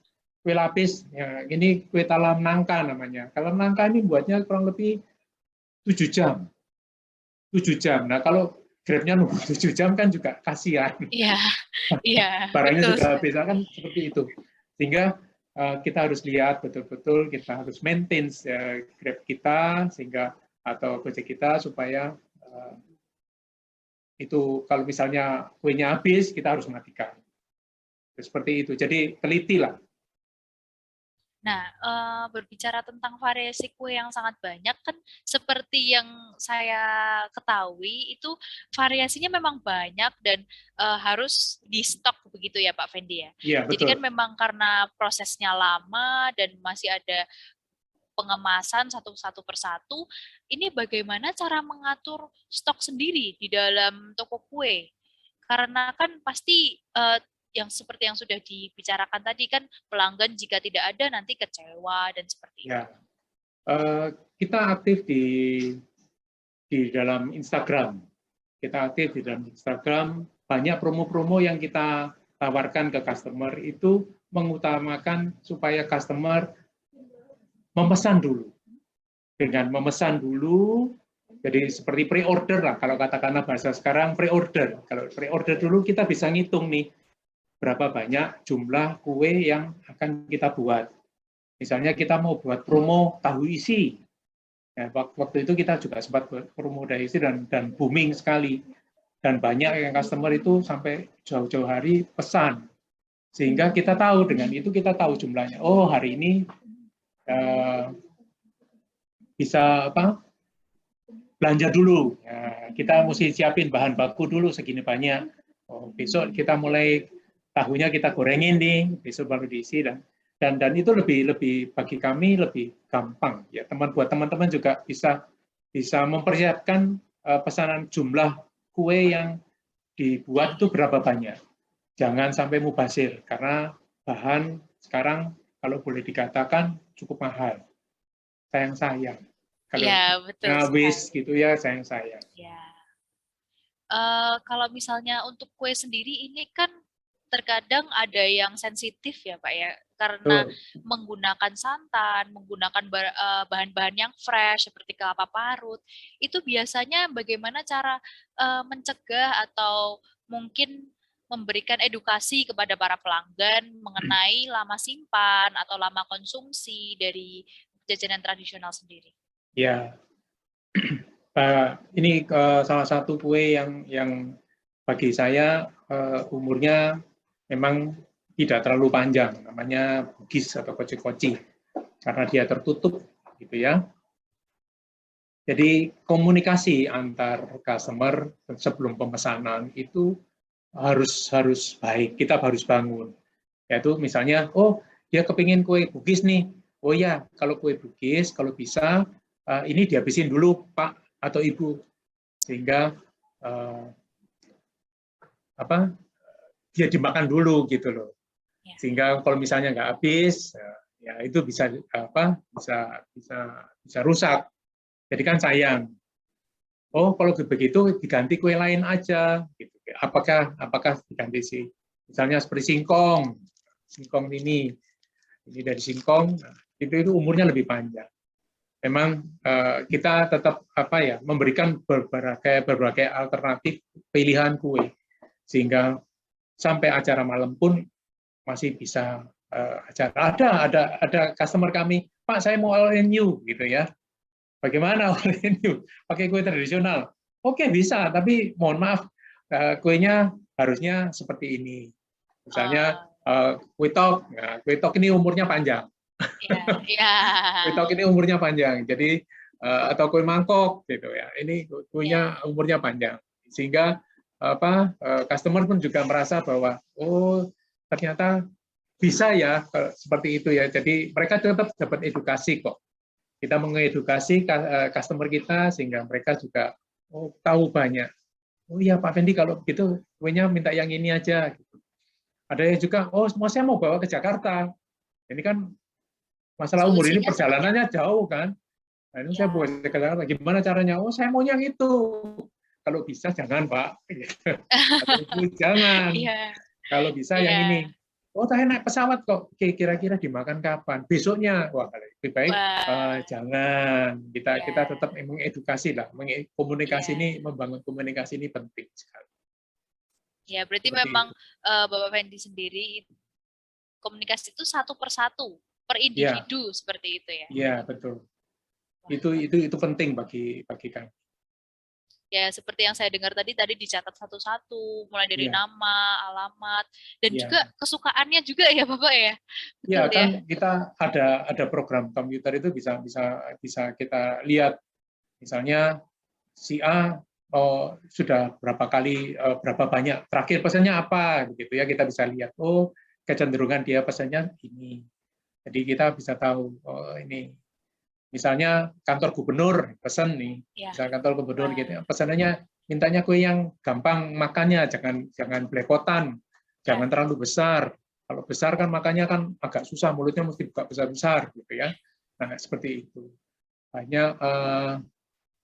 ya, ini kue talam nangka namanya. Talam nangka ini buatnya kurang lebih 7 jam. 7 jam. Nah kalau Grab-nya nunggu 7 jam kan juga kasihan. Iya, iya. Barangnya Betul sudah sekali. habis kan seperti itu. Sehingga kita harus lihat betul-betul, kita harus maintain Grab kita sehingga atau Gojek kita supaya itu kalau misalnya kuenya habis kita harus matikan. Seperti itu. Jadi telitilah. Nah, berbicara tentang variasi kue yang sangat banyak, kan seperti yang saya ketahui, itu variasinya memang banyak dan harus di stok begitu ya Pak Fendi ya? Iya, Jadi betul. kan memang karena prosesnya lama dan masih ada pengemasan satu persatu, ini bagaimana cara mengatur stok sendiri di dalam toko kue? Karena kan pasti yang seperti yang sudah dibicarakan tadi kan pelanggan jika tidak ada nanti kecewa dan seperti itu. Ya, kita aktif di dalam Instagram. Kita aktif di dalam Instagram. Banyak promo-promo yang kita tawarkan ke customer itu mengutamakan supaya customer memesan dulu. Dengan memesan dulu, jadi seperti pre-order lah. Kalau katakanlah bahasa sekarang pre-order. Kalau pre-order dulu kita bisa ngitung nih berapa banyak jumlah kue yang akan kita buat. Misalnya kita mau buat promo tahu isi. Ya, waktu itu kita juga sempat buat promo tahu isi dan booming sekali. Dan banyak yang customer itu sampai jauh-jauh hari pesan. Sehingga kita tahu, dengan itu kita tahu jumlahnya. Oh, hari ini bisa belanja dulu. Ya, kita mesti siapin bahan baku dulu segini banyak. Oh, besok kita mulai tahunya kita gorengin nih, besok baru diisi dan itu lebih bagi kami lebih gampang ya. Buat teman-teman juga bisa mempersiapkan pesanan jumlah kue yang dibuat itu berapa banyak. Jangan sampai mubazir karena bahan sekarang kalau boleh dikatakan cukup mahal. Sayang-sayang. Kalau ya, betul habis gitu ya sayang-sayang. Ya. Kalau misalnya untuk kue sendiri ini kan terkadang ada yang sensitif ya Pak ya, karena menggunakan santan, menggunakan bahan-bahan yang fresh seperti kelapa parut, itu biasanya bagaimana cara mencegah atau mungkin memberikan edukasi kepada para pelanggan mengenai lama simpan atau lama konsumsi dari jajanan tradisional sendiri? Ya, ini salah satu kue yang bagi saya umurnya memang tidak terlalu panjang, namanya bugis atau koci-koci, karena dia tertutup, gitu ya. Jadi komunikasi antar customer sebelum pemesanan itu harus baik, kita harus bangun. Yaitu misalnya, oh dia kepingin kue bugis nih, oh ya kalau kue bugis kalau bisa ini dihabisin dulu Pak atau Ibu, sehingga dia dimakan dulu gitu loh. Sehingga kalau misalnya nggak habis, ya itu bisa rusak. Jadi kan sayang. Oh kalau begitu diganti kue lain aja. Gitu. Apakah diganti sih? Misalnya seperti singkong ini dari singkong, itu umurnya lebih panjang. Memang kita tetap memberikan berbagai alternatif pilihan kue sehingga sampai acara malam pun masih bisa acara. Ada customer kami, Pak saya mau all in you gitu ya. Bagaimana all in you? Pakai kue tradisional? Oke bisa, tapi mohon maaf kuenya harusnya seperti ini. Misalnya kue tok. Nah, kue tok ini umurnya panjang. Ya. Kue tok ini umurnya panjang. Jadi atau kue mangkok gitu ya. Ini kuenya umurnya panjang, sehingga customer pun juga merasa bahwa oh ternyata bisa ya seperti itu ya. Jadi mereka tetap dapat edukasi kok. Kita mengedukasi customer kita sehingga mereka juga tahu banyak. Oh iya Pak Fendi, kalau begitu kuenya minta yang ini aja. Gitu. Ada yang juga, oh saya mau bawa ke Jakarta. Ini kan masalah umur ini perjalanannya jauh kan. Nah, ini saya bawa ke Jakarta. Gimana caranya? Oh saya mau yang itu. Kalau bisa jangan Pak. Atau Ibu jangan. Kalau bisa yang ini. Oh saya naik pesawat kok. Kira-kira dimakan kapan? Besoknya. Wah lebih baik jangan. Kita tetap mengedukasi lah. Komunikasi ini, membangun komunikasi ini penting sekali. Ya, berarti seperti memang Bapak Fendi sendiri komunikasi itu satu persatu, per individu seperti itu ya. Iya, betul. Itu penting bagi kami. Ya, seperti yang saya dengar tadi dicatat satu-satu, mulai dari nama, alamat, dan juga kesukaannya juga ya Bapak ya. Iya, kan kita ada program komputer itu bisa kita lihat. Misalnya si A sudah berapa kali, berapa banyak, terakhir pesannya apa, begitu ya, kita bisa lihat. Oh, kecenderungan dia pesannya ini. Jadi kita bisa tahu, oh ini, misalnya kantor gubernur pesan nih, misalnya kantor gubernur gitu, pesanannya mintanya kue yang gampang makannya, jangan belepotan, jangan terlalu besar. Kalau besar kan makannya kan agak susah, mulutnya mesti buka besar-besar, gitu ya. Nah, seperti itu. Banyak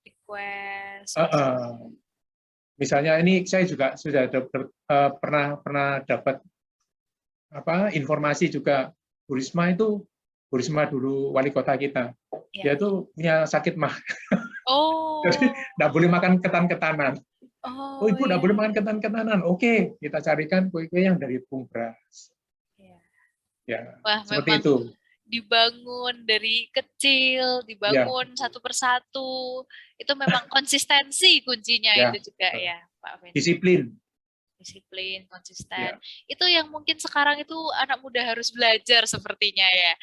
request. Misalnya ini saya juga sudah pernah dapat informasi juga. Bu Risma dulu wali kota kita. Dia tuh punya sakit mah. Jadi nggak boleh makan ketan-ketanan. Oh Ibu nggak boleh makan ketan-ketanan. Oke, kita carikan kue-kue yang dari tepung beras. Wah, seperti itu. Dibangun dari kecil, dibangun satu persatu. Itu memang konsistensi kuncinya itu juga ya, Pak Fendi. Disiplin, konsisten. Itu yang mungkin sekarang itu anak muda harus belajar sepertinya ya.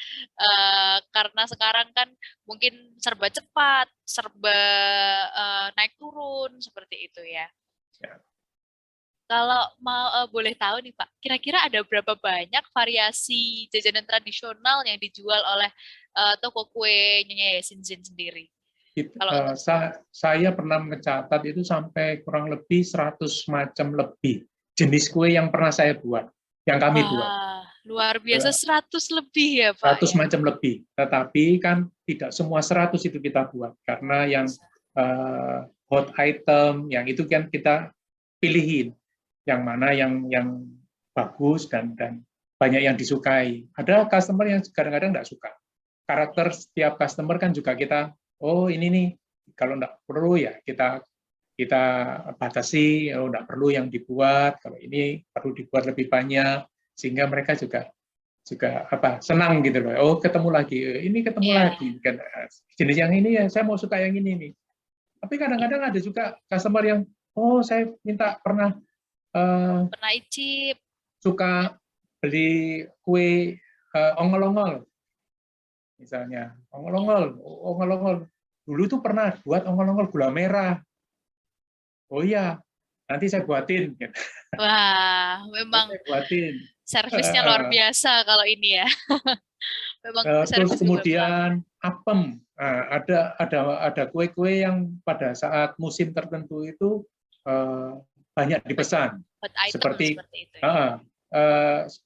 Karena sekarang kan mungkin serba cepat, serba naik turun seperti itu ya. Kalau mau boleh tahu nih Pak, kira-kira ada berapa banyak variasi jajanan tradisional yang dijual oleh toko kue Nyonya Yasinzin sendiri? Saya pernah mencatat itu sampai kurang lebih 100 macam lebih jenis kue yang pernah saya buat, yang kami buat. Luar biasa, 100 lebih ya Pak? 100 macam lebih, tetapi kan tidak semua 100 itu kita buat, karena yang hot item, yang itu kan kita pilihin, yang mana yang bagus dan banyak yang disukai. Ada customer yang kadang-kadang nggak suka. Karakter setiap customer kan juga kita, oh ini nih, kalau nggak perlu ya kita batasi, oh nggak perlu yang dibuat, kalau ini perlu dibuat lebih banyak, sehingga mereka juga senang gitu loh. Oh ketemu lagi, ini ketemu lagi, kan jenis yang ini ya saya mau suka yang ini nih. Tapi kadang-kadang ada juga customer yang, oh saya pernah icip, suka beli kue ongol-ongol, misalnya ongol-ongol. Dulu tuh pernah buat ongol-ongol gula merah. Oh iya, nanti saya buatin. Wah, memang servisnya luar biasa kalau ini ya. Memang terus kemudian apem. Ada kue-kue yang pada saat musim tertentu itu banyak dipesan. Seperti itu, ya.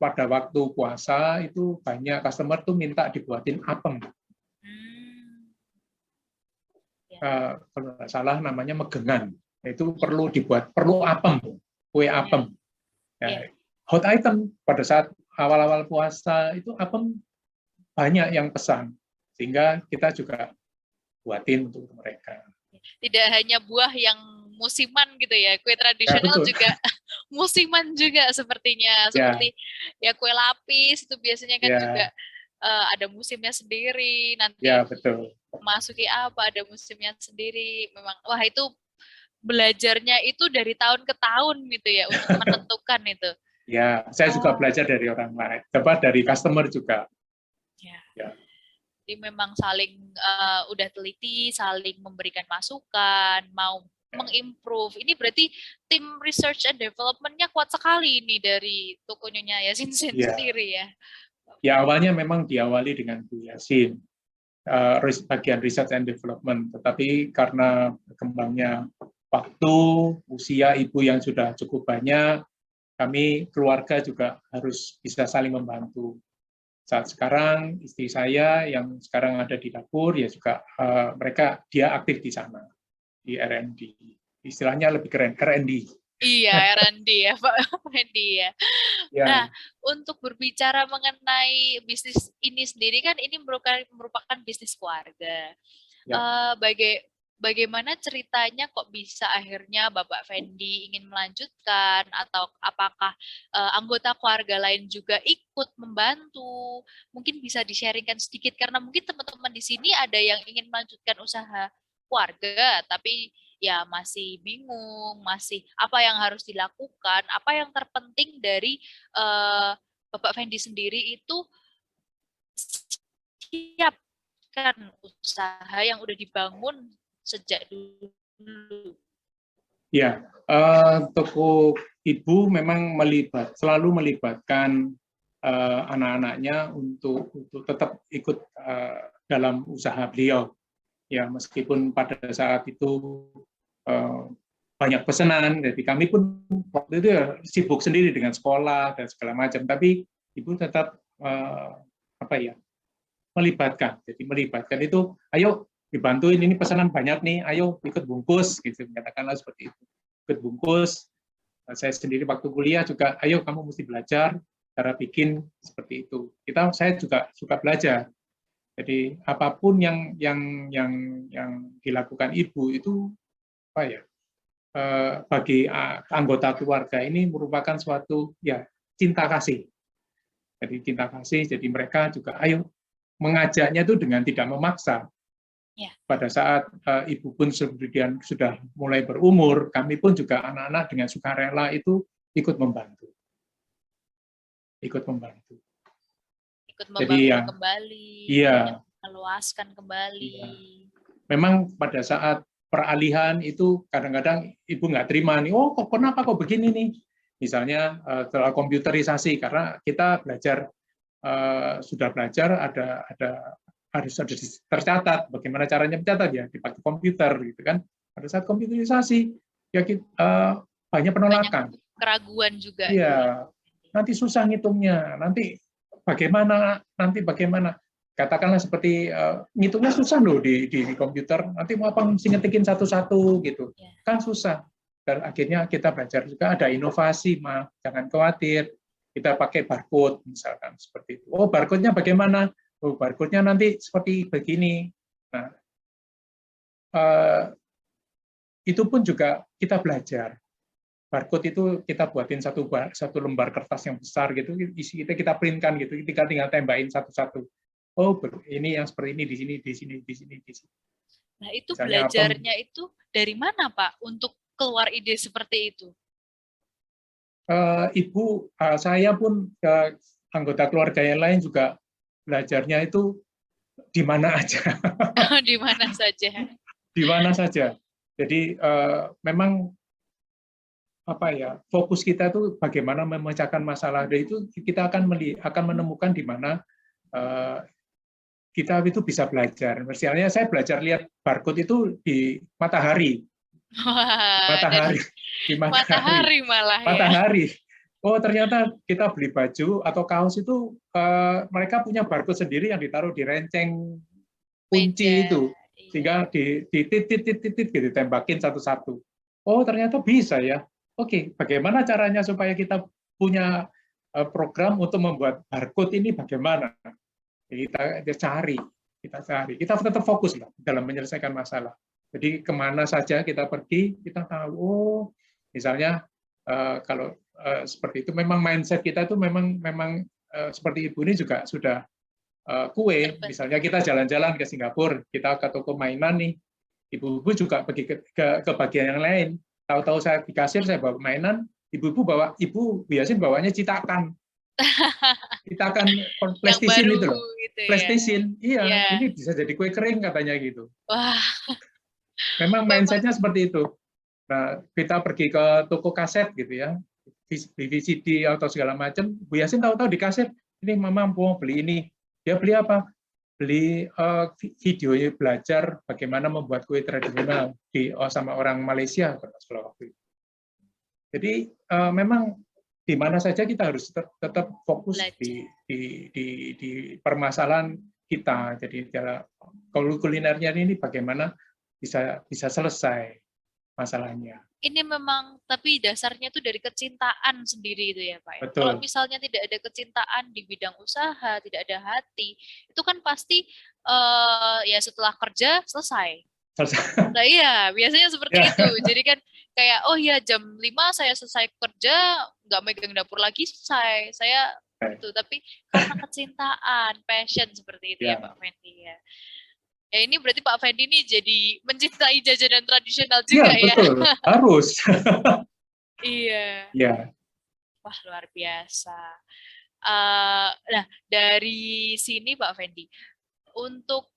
Pada waktu puasa itu banyak customer tuh minta dibuatin apem. Kalau nggak salah namanya megengan. Itu perlu apem, kue apem. Hot item pada saat awal-awal puasa itu apem banyak yang pesan, sehingga kita juga buatin untuk mereka. Tidak hanya buah yang musiman gitu ya, kue tradisional juga musiman juga sepertinya, seperti ya kue lapis itu biasanya kan juga ada musimnya sendiri, nanti masuki apa ada musimnya sendiri. Memang wah itu belajarnya itu dari tahun ke tahun gitu ya untuk menentukan itu. Ya, saya juga belajar dari orang lain, dari customer juga. Jadi memang saling udah teliti, saling memberikan masukan, mau mengimprove. Ini berarti tim research and development-nya kuat sekali ini dari Toko Nyonya Yasin sendiri ya. Ya awalnya memang diawali dengan Bu Yasin, bagian research and development, tetapi karena berkembangnya waktu, usia ibu yang sudah cukup banyak, kami keluarga juga harus bisa saling membantu. Saat sekarang istri saya yang sekarang ada di dapur ya juga dia aktif di sana di R&D, istilahnya lebih keren R&D. Iya, R&D ya Pak Randy ya. Nah, untuk berbicara mengenai bisnis ini sendiri kan ini merupakan bisnis keluarga. Bagaimana ceritanya kok bisa akhirnya Bapak Fendi ingin melanjutkan, atau apakah anggota keluarga lain juga ikut membantu? Mungkin bisa di-sharingkan sedikit, karena mungkin teman-teman di sini ada yang ingin melanjutkan usaha keluarga, tapi ya masih bingung, masih apa yang harus dilakukan, apa yang terpenting dari Bapak Fendi sendiri itu siapkan usaha yang udah dibangun sejak dulu. Ya, toko ibu memang selalu melibatkan anak-anaknya untuk tetap ikut dalam usaha beliau. Ya, meskipun pada saat itu banyak pesanan, jadi kami pun waktu itu ya sibuk sendiri dengan sekolah dan segala macam, tapi ibu tetap melibatkan. Jadi melibatkan itu, ayo dibantuin, ini pesanan banyak nih, ayo ikut bungkus, gitu, katakanlah seperti itu. Ikut bungkus. Saya sendiri waktu kuliah juga, ayo kamu mesti belajar cara bikin seperti itu. Saya juga suka belajar. Jadi apapun yang dilakukan ibu itu bagi anggota keluarga ini merupakan suatu cinta kasih. Jadi cinta kasih. Jadi mereka juga ayo mengajaknya itu dengan tidak memaksa. Pada saat ibu pun sudah mulai berumur, kami pun juga anak-anak dengan sukarela itu ikut membantu. Ikut membantu kembali, meluaskan kembali. Iya. Memang pada saat peralihan itu kadang-kadang ibu nggak terima nih, kenapa kok begini nih? Misalnya setelah komputerisasi, karena kita sudah belajar harus ada tercatat bagaimana caranya mencatat ya dipakai komputer gitu kan. Pada saat komputerisasi ya banyak penolakan, banyak keraguan juga. Iya, nanti susah ngitungnya, nanti bagaimana, katakanlah seperti ngitungnya susah loh di komputer, nanti mau apa mesti ngetikin satu-satu gitu, kan susah. Dan akhirnya kita belajar juga ada inovasi, jangan khawatir, kita pakai barcode misalkan seperti itu. Barcode-nya bagaimana? Barcode-nya nanti seperti begini. Nah, itu pun juga kita belajar. Barcode itu kita buatin satu lembar kertas yang besar gitu, isi kita printkan gitu, kita tinggal tembakin satu-satu. Ini yang seperti ini di sini, di sini, di sini, di sini. Nah, itu misalnya belajarnya itu dari mana, Pak, untuk keluar ide seperti itu? Saya pun anggota keluarga yang lain juga belajarnya itu di mana aja. Di mana saja. Di mana saja. Jadi memang fokus kita itu bagaimana memecahkan masalah. Dan itu kita akan menemukan di mana kita itu bisa belajar. Misalnya saya belajar lihat barcode itu di matahari. Matahari malah ya. Matahari. Ternyata kita beli baju atau kaos itu mereka punya barcode sendiri yang ditaruh di renceng kunci itu, sehingga di titit gitu tembakin satu-satu. Ternyata bisa ya. Oke, bagaimana caranya supaya kita punya program untuk membuat barcode ini bagaimana? Kita cari. Kita tetap fokus lah dalam menyelesaikan masalah. Jadi kemana saja kita pergi, kita tahu, misalnya kalau seperti itu, memang mindset kita itu memang seperti ibu ini juga sudah kue. Misalnya kita jalan-jalan ke Singapura, kita ke toko mainan nih, ibu-ibu juga pergi ke bagian yang lain. Tahu-tahu saya di kasir, saya bawa mainan, ibu biasanya bawanya citakan. Kita akan Yang PlayStation baru itu loh. gitu ya. PlayStation, iya, Iya. ini bisa jadi kue kering katanya gitu. Wah, Memang memang mindsetnya seperti itu. Nah, kita pergi ke toko kaset gitu ya, di VCD atau segala macam. Bu Yasin tahu-tahu di kaset, ini mama mau beli ini. Dia beli apa? Beli video belajar bagaimana membuat kue tradisional sama orang Malaysia waktu itu. Jadi memang di mana saja kita harus tetap fokus di permasalahan kita. Jadi kalau kulinernya ini bagaimana bisa selesai masalahnya. ini memang tapi dasarnya itu dari kecintaan sendiri itu ya Pak ya. Betul. Kalau misalnya tidak ada kecintaan di bidang usaha, tidak ada hati, itu kan pasti ya setelah kerja selesai. Nah iya, biasanya seperti itu. Jadi kan kayak, oh ya jam 5 saya selesai kerja, nggak megang dapur lagi, selesai. Saya itu, tapi karena kecintaan, passion seperti itu ya Pak Fendi ya. Ya ini berarti Pak Fendi ini jadi mencintai jajanan tradisional juga ya. Betul, harus. Iya. Iya. Wah, luar biasa. Nah, dari sini Pak Fendi, untuk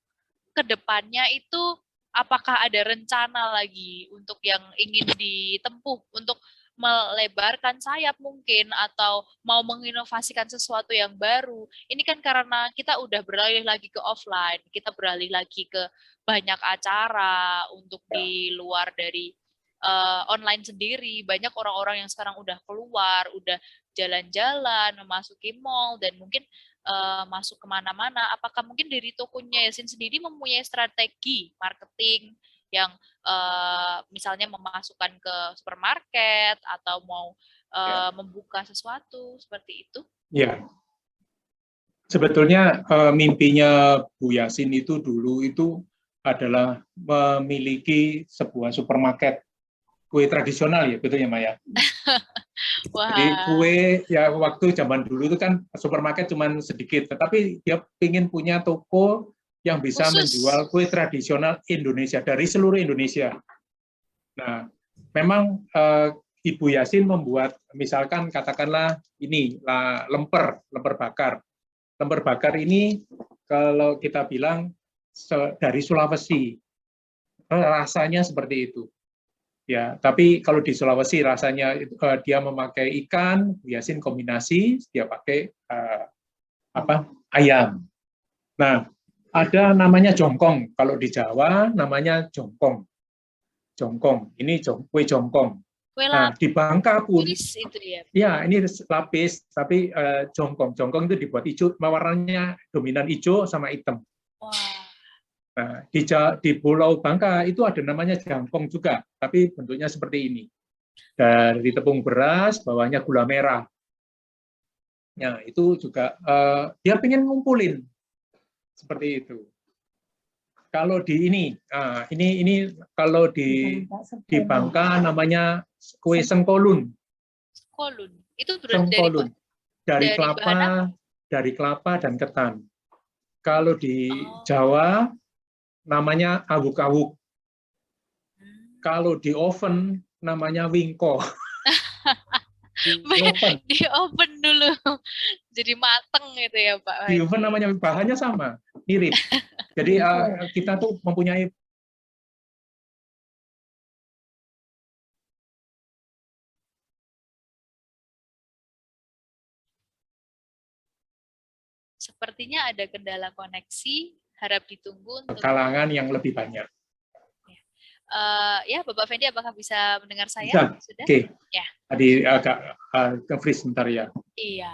kedepannya itu apakah ada rencana lagi untuk yang ingin ditempuh untuk melebarkan sayap mungkin atau mau menginovasikan sesuatu yang baru? Ini kan karena kita udah beralih lagi ke offline, kita beralih lagi ke banyak acara untuk di luar dari online sendiri. Banyak orang-orang yang sekarang udah keluar, udah jalan-jalan, memasuki mall, dan mungkin masuk kemana-mana. Apakah mungkin dari tokonya Yasin sendiri mempunyai strategi marketing yang misalnya memasukkan ke supermarket atau mau membuka sesuatu seperti itu? Ya, sebetulnya mimpinya Bu Yasin itu dulu itu adalah memiliki sebuah supermarket kue tradisional ya, betul ya Maya? Jadi kue ya waktu zaman dulu itu kan supermarket cuma sedikit, tetapi dia ingin punya toko yang bisa menjual kue tradisional Indonesia dari seluruh Indonesia. Nah, memang Ibu Yasin membuat misalkan katakanlah ini lemper bakar. Lemper bakar ini kalau kita bilang dari Sulawesi, rasanya seperti itu. Ya, tapi kalau di Sulawesi rasanya dia memakai ikan, Yasin kombinasi, dia pakai ayam. Nah, ada namanya jongkong. Kalau di Jawa namanya jongkong. Jongkong. Ini kue jongkong. Nah, di Bangka pun, itu ya ini lapis, tapi jongkong. Jongkong itu dibuat hijau, warnanya dominan hijau sama hitam. Wah. Nah, di Pulau Bangka itu ada namanya jangkong juga, tapi bentuknya seperti ini. Dari tepung beras, bawahnya gula merah. Nah, itu juga dia pengen ngumpulin seperti itu. Kalau di ini kalau di Bangka namanya kue sengkolun. Sengkolun. Itu sengkolun. Dari kelapa dan ketan. Kalau di Jawa namanya awuk-awuk. Kalau di oven namanya wingko. Di oven dulu. Jadi mateng itu ya Pak. Di oven namanya, bahannya sama, mirip. Jadi kita tuh mempunyai sepertinya ada kendala koneksi, harap ditunggu untuk kalangan yang lebih banyak. Ya, Bapak Fendi, apakah bisa mendengar saya? Bisa. Sudah? Oke. Ya. Tadi agak ke-freeze sebentar ya. Iya.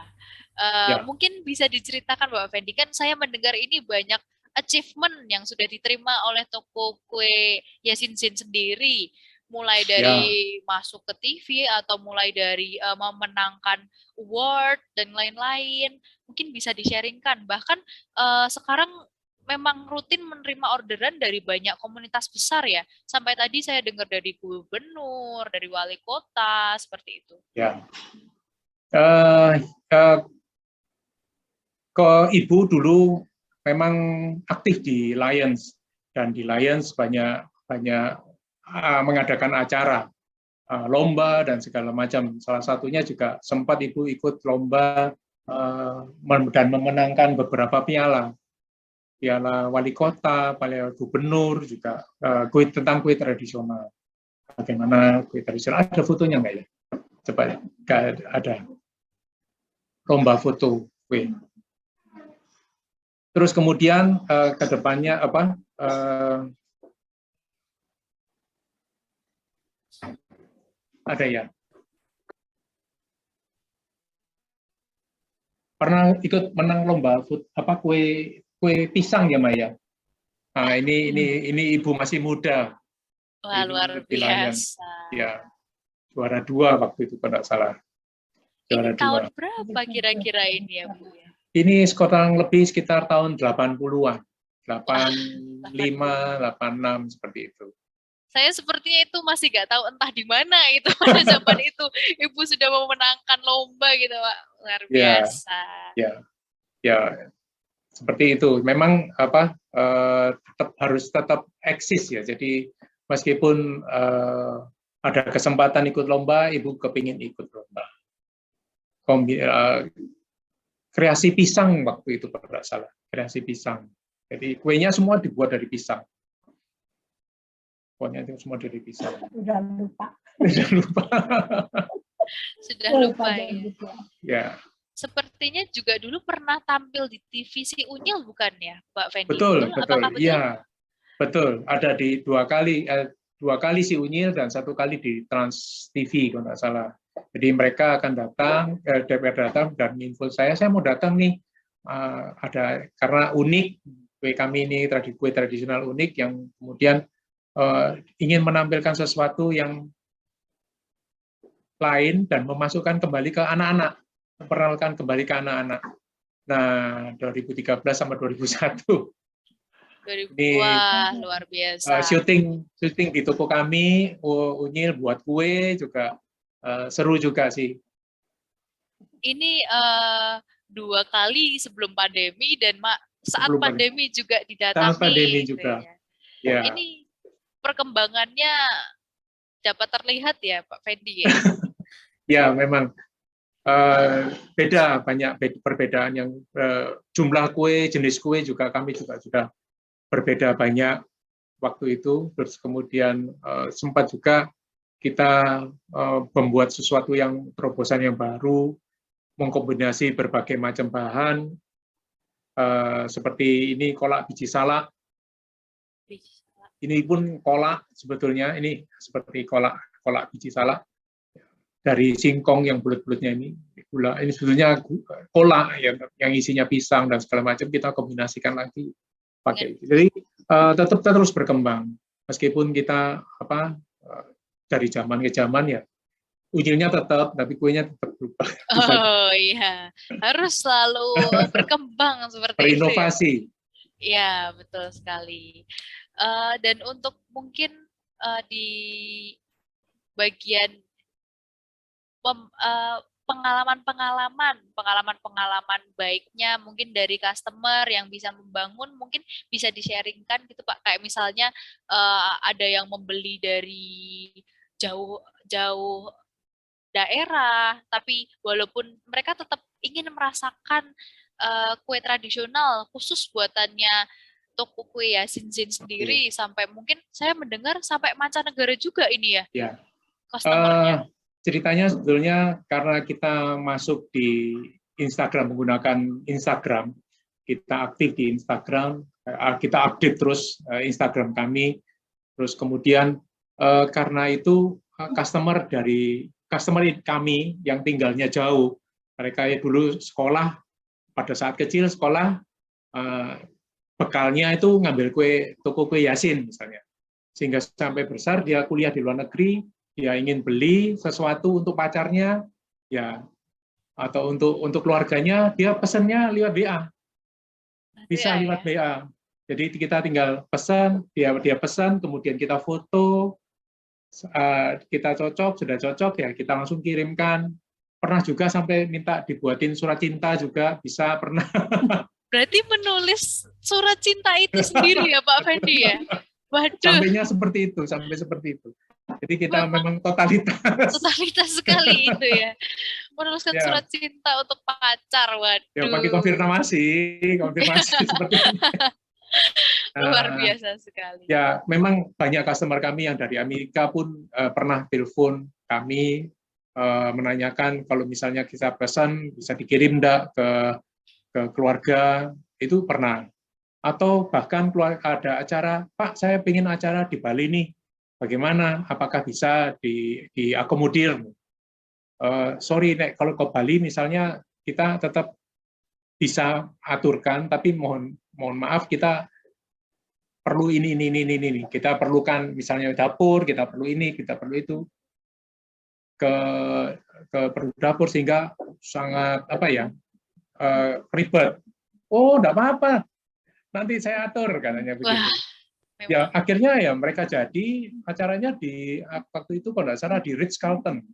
Mungkin bisa diceritakan Bapak Fendi, kan saya mendengar ini banyak achievement yang sudah diterima oleh toko kue Yasin Zain sendiri, mulai dari masuk ke TV atau mulai dari memenangkan award dan lain-lain. Mungkin bisa di-sharingkan. Bahkan sekarang memang rutin menerima orderan dari banyak komunitas besar ya. Sampai tadi saya dengar dari gubernur, dari wali kota, seperti itu. Ya. Ibu dulu memang aktif di Lions, dan di Lions banyak mengadakan acara, lomba dan segala macam. Salah satunya juga sempat Ibu ikut lomba dan memenangkan beberapa piala wali kota, piala gubernur, juga tentang kue tradisional. Bagaimana kue tradisional? Ada fotonya nggak ya? Coba, nggak ada. Lomba foto kue. Terus kemudian ke depannya apa? Ada ya? Pernah ikut menang lomba kue pisang ya, Maya? Nah, ini ibu masih muda. Wah, luar biasa. Ya, juara 2 waktu itu kalau tidak salah. Ini tahun berapa kira-kira ini ya, Bu? Ini kurang lebih sekitar tahun 80-an. 85, 86 seperti itu. Saya sepertinya itu masih nggak tahu entah di mana itu pada zaman itu ibu sudah memenangkan lomba gitu, Pak. Luar biasa. Ya, seperti itu. Memang harus tetap eksis ya. Jadi meskipun ada kesempatan ikut lomba, ibu kepingin ikut lomba. Kreasi pisang waktu itu tidak salah. Kreasi pisang. Jadi kuenya semua dibuat dari pisang. Pokoknya itu semua dari pisang. Sudah lupa. Sudah lupa ya. Sepertinya juga dulu pernah tampil di TV Si Unyil bukan ya, Pak Fendi? Betul. Betul? Iya, betul. Ada di dua kali Si Unyil dan 1 kali di Trans TV kalau nggak salah. Jadi mereka akan datang, DPR datang dan info saya mau datang nih. Ada karena unik kue kami ini kue tradisional unik yang kemudian ingin menampilkan sesuatu yang lain dan memasukkan kembali ke anak-anak, memperkenalkan kembali ke anak-anak. Nah, 2013 sama 2001. Wah, luar biasa. Syuting di toko kami, Unyil buat kue juga seru juga sih. Ini 2 kali sebelum pandemi dan saat pandemi juga didatangi. Saat pandemi juga. Ya. Ini perkembangannya dapat terlihat ya, Pak Fendi ya? Ya, memang beda, banyak perbedaan yang jumlah kue, jenis kue juga kami juga sudah berbeda banyak waktu itu. Terus kemudian sempat juga kita membuat sesuatu yang terobosan yang baru, mengkombinasi berbagai macam bahan, seperti ini kolak biji salak. Ini pun kolak sebetulnya, ini seperti kolak biji salak dari singkong yang bulat-bulatnya ini gula. Ini sebetulnya kolak yang isinya pisang dan segala macam kita kombinasikan lagi pakai. Jadi tetap terus berkembang meskipun kita dari zaman ke zaman ya. Unyilnya tetap, tapi kuenya tetap berubah. Oh iya, harus selalu berkembang seperti berinovasi. itu. Ya, betul sekali. Dan untuk mungkin di bagian pengalaman baiknya mungkin dari customer yang bisa membangun, mungkin bisa di-sharingkan gitu Pak. Kayak misalnya ada yang membeli dari jauh daerah, tapi walaupun mereka tetap ingin merasakan kue tradisional khusus buatannya toko kue Yasin Zain sendiri, sampai mungkin saya mendengar sampai mancanegara juga ini ya. Customernya. Ceritanya sebetulnya karena kita masuk di Instagram, menggunakan Instagram, kita aktif di Instagram, kita update terus Instagram kami, terus kemudian karena itu customer kami yang tinggalnya jauh, mereka dulu sekolah, pada saat kecil sekolah, bekalnya itu ngambil toko kue Yasin misalnya, sehingga sampai besar dia kuliah di luar negeri, dia ingin beli sesuatu untuk pacarnya, ya, atau untuk keluarganya, dia pesannya lewat WA, bisa lewat WA. Jadi kita tinggal pesan, dia pesan, kemudian kita foto, kita sudah cocok ya, kita langsung kirimkan. Pernah juga sampai minta dibuatin surat cinta juga, bisa, pernah. Berarti menulis surat cinta itu sendiri ya Pak Fendi ya? Waduh, Sampainya seperti itu, sampai seperti itu. Jadi kita memang totalitas. totalitas sekali itu ya. Menuliskan Ya. surat cinta untuk pacar, waduh. Ya pakai konfirmasi seperti ini. Luar biasa sekali. Ya, memang banyak customer kami yang dari Amerika pun pernah telepon kami menanyakan kalau misalnya kita pesan bisa dikirim enggak ke keluarga, itu pernah. Atau bahkan ada acara, Pak, saya ingin acara di Bali nih, bagaimana? Apakah bisa diakomodir? Sorry, Nek, kalau ke Bali misalnya kita tetap bisa aturkan, tapi mohon maaf kita perlu ini. Kita perlukan misalnya dapur, kita perlu ini, kita perlu itu. Ke perlu dapur sehingga sangat ribet. Oh, enggak apa-apa. Nanti saya atur katanya begitu. Wah, Ya, akhirnya ya mereka jadi acaranya di waktu itu kalau nggak salah di Ritz-Carlton.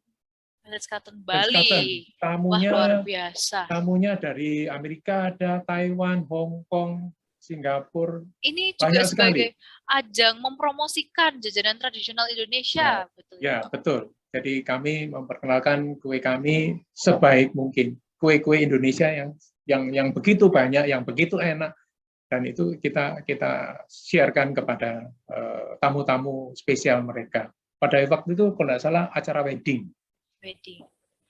Ritz-Carlton Bali. Tamunya, wah, luar biasa. Tamunya dari Amerika ada, Taiwan, Hong Kong, Singapura. Ini juga sebagai ajang mempromosikan jajanan tradisional Indonesia, betul ya? Betul. Jadi kami memperkenalkan kue kami sebaik mungkin. Kue-kue Indonesia yang begitu banyak, yang begitu enak, dan itu kita share-kan kepada tamu-tamu spesial mereka. Pada waktu itu kalau nggak salah acara wedding.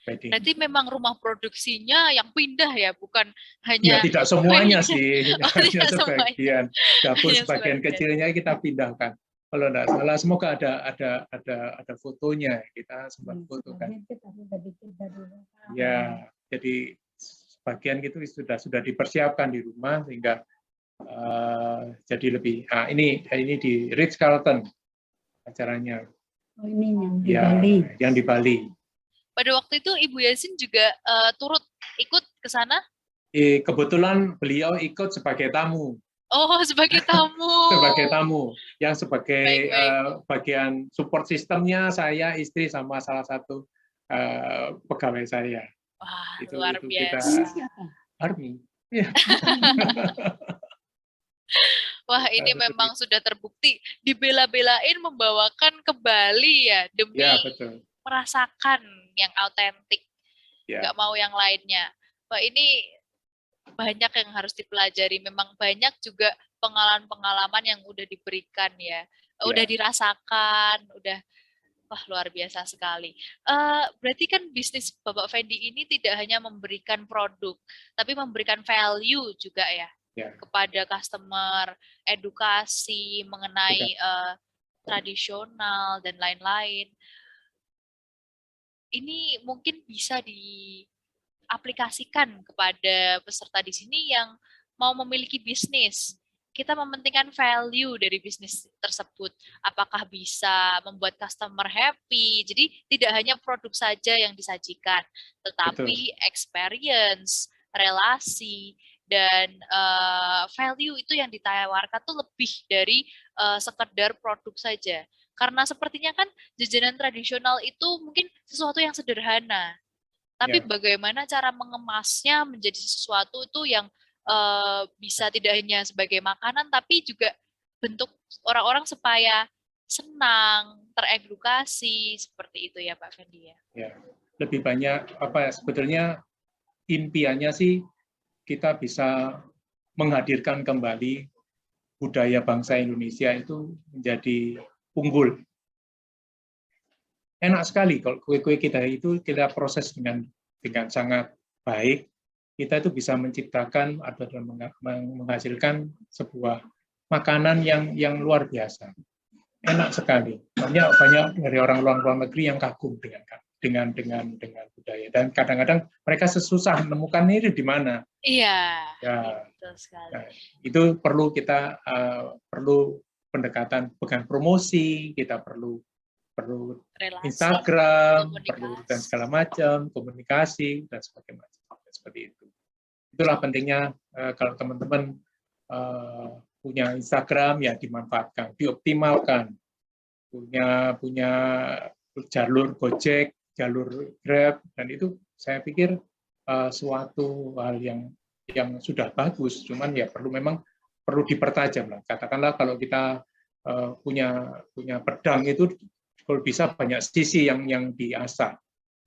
Berarti memang rumah produksinya yang pindah ya, bukan hanya... Ya, tidak semuanya sih, hanya sebagian. Dapur hanya sebagian kecilnya kita pindahkan. Kalau tidak salah, semoga ada fotonya, kita sempat fotokan. Ya, jadi sebagian itu sudah dipersiapkan di rumah sehingga jadi lebih. Nah, ini di Ritz-Carlton acaranya. Oh, ini yang di Bali. Yang di Bali. Pada waktu itu Ibu Yasin juga turut ikut ke sana? Kebetulan beliau ikut sebagai tamu. Oh, sebagai tamu. Sebagai tamu. Yang sebagai bagian support sistemnya saya, istri, sama salah satu pegawai saya. Wah, itu luar biasa. Army. Wah, ini memang sudah terbukti dibela-belain membawakan ke Bali ya, demi betul. merasakan yang autentik, nggak mau yang lainnya. Wah, ini banyak yang harus dipelajari. Memang banyak juga pengalaman-pengalaman yang udah diberikan ya, udah dirasakan, udah wah luar biasa sekali. Berarti kan bisnis Bapak Fendi ini tidak hanya memberikan produk, tapi memberikan value juga ya kepada customer, edukasi mengenai tradisional dan lain-lain. Ini mungkin bisa diaplikasikan kepada peserta di sini yang mau memiliki bisnis. Kita mementingkan value dari bisnis tersebut. Apakah bisa membuat customer happy? Jadi tidak hanya produk saja yang disajikan, tetapi experience, relasi, dan value itu yang ditawarkan tuh lebih dari sekedar produk saja. Karena sepertinya kan jajanan tradisional itu mungkin sesuatu yang sederhana. Tapi bagaimana cara mengemasnya menjadi sesuatu itu yang bisa tidak hanya sebagai makanan, tapi juga bentuk orang-orang supaya senang, teredukasi, seperti itu ya Pak Fendi ya. Ya, lebih banyak sebetulnya impiannya sih kita bisa menghadirkan kembali budaya bangsa Indonesia itu menjadi unggul. Enak sekali kalau kue-kue kita itu kita proses dengan sangat baik. Kita itu bisa menciptakan atau menghasilkan sebuah makanan yang luar biasa. Enak sekali. Banyak dari orang luar negeri yang kagum dengan budaya, dan kadang-kadang mereka susah menemukan ini di mana. Iya. Betul sekali. Nah, itu perlu kita perlu pendekatan, bukan promosi, kita perlu relasi, Instagram, perlu dan segala macam, komunikasi dan sebagainya. Seperti itu. Itulah pentingnya kalau teman-teman punya Instagram ya dimanfaatkan, dioptimalkan. Punya jalur Gojek, jalur Grab, dan itu saya pikir suatu hal yang sudah bagus, cuman ya perlu dipertajam lah. Katakanlah kalau kita punya pedang itu kalau bisa banyak sisi yang diasah.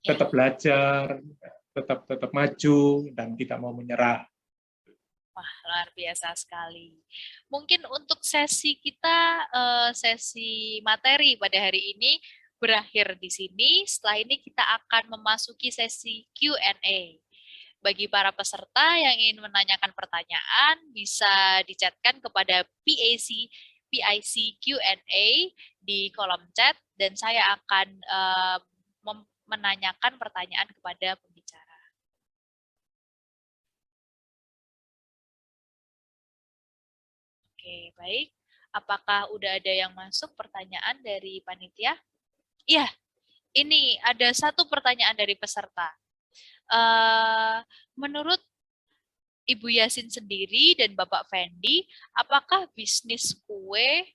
Tetap belajar, tetap maju, dan tidak mau menyerah. Wah, luar biasa sekali. Mungkin untuk sesi kita, sesi materi pada hari ini berakhir di sini. Setelah ini kita akan memasuki sesi Q&A. Bagi para peserta yang ingin menanyakan pertanyaan, bisa dicatkan kepada PIC Q&A di kolom chat, dan saya akan menanyakan pertanyaan kepada pembicara. Oke, baik. Apakah udah ada yang masuk pertanyaan dari panitia? Iya, ini ada satu pertanyaan dari peserta. Menurut Ibu Yasin sendiri dan Bapak Fendi, apakah bisnis kue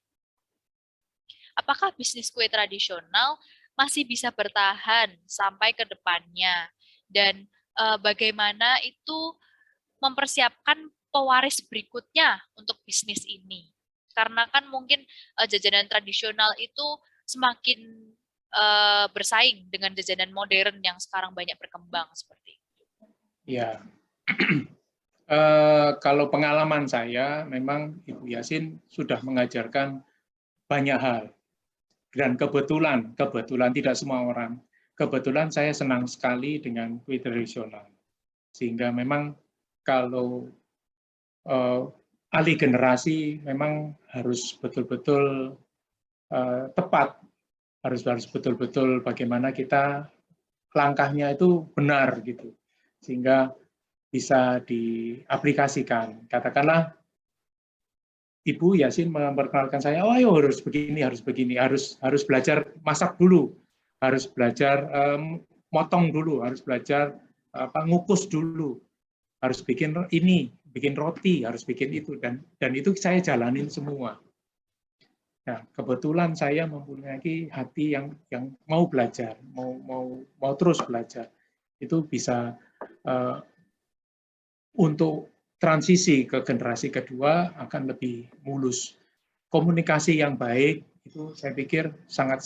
tradisional masih bisa bertahan sampai ke depannya? Dan bagaimana itu mempersiapkan pewaris berikutnya untuk bisnis ini? Karena kan mungkin jajanan tradisional itu semakin bersaing dengan jajanan modern yang sekarang banyak berkembang seperti itu. Ya, kalau pengalaman saya, memang Ibu Yasin sudah mengajarkan banyak hal. Dan kebetulan tidak semua orang, kebetulan saya senang sekali dengan kue tradisional. Sehingga memang kalau alih generasi memang harus betul-betul tepat, harus betul-betul bagaimana kita langkahnya itu benar gitu, sehingga bisa diaplikasikan. Katakanlah Ibu Yasin memperkenalkan saya, oh ayo harus begini, harus belajar masak dulu, harus belajar motong dulu, harus belajar ngukus dulu, harus bikin ini, bikin roti, harus bikin itu, dan itu saya jalanin semua. Nah, kebetulan saya mempunyai hati yang mau belajar, mau terus belajar. Itu bisa untuk transisi ke generasi kedua akan lebih mulus. Komunikasi yang baik itu saya pikir sangat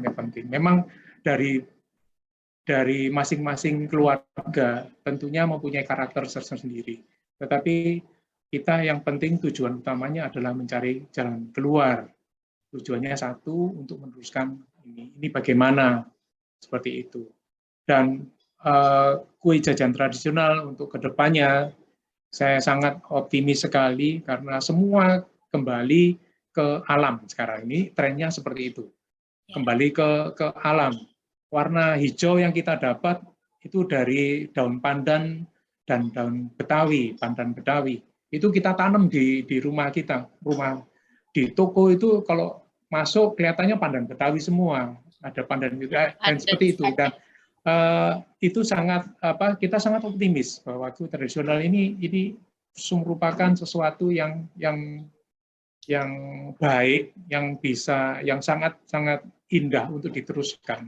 yang penting. Memang dari masing-masing keluarga tentunya mempunyai karakter tersendiri. Tetapi kita yang penting tujuan utamanya adalah mencari jalan keluar. Tujuannya satu, untuk meneruskan ini bagaimana, seperti itu. Dan kue jajan tradisional untuk kedepannya, saya sangat optimis sekali karena semua kembali ke alam sekarang ini, trennya seperti itu. Kembali ke alam. Warna hijau yang kita dapat itu dari daun pandan dan daun betawi, pandan betawi. Itu kita tanam di rumah kita. Di toko itu kalau masuk kelihatannya pandan betawi semua. Ada pandan juga, dan seperti itu. Dan itu sangat kita sangat optimis bahwa kue tradisional ini merupakan sesuatu yang baik, yang sangat indah untuk diteruskan.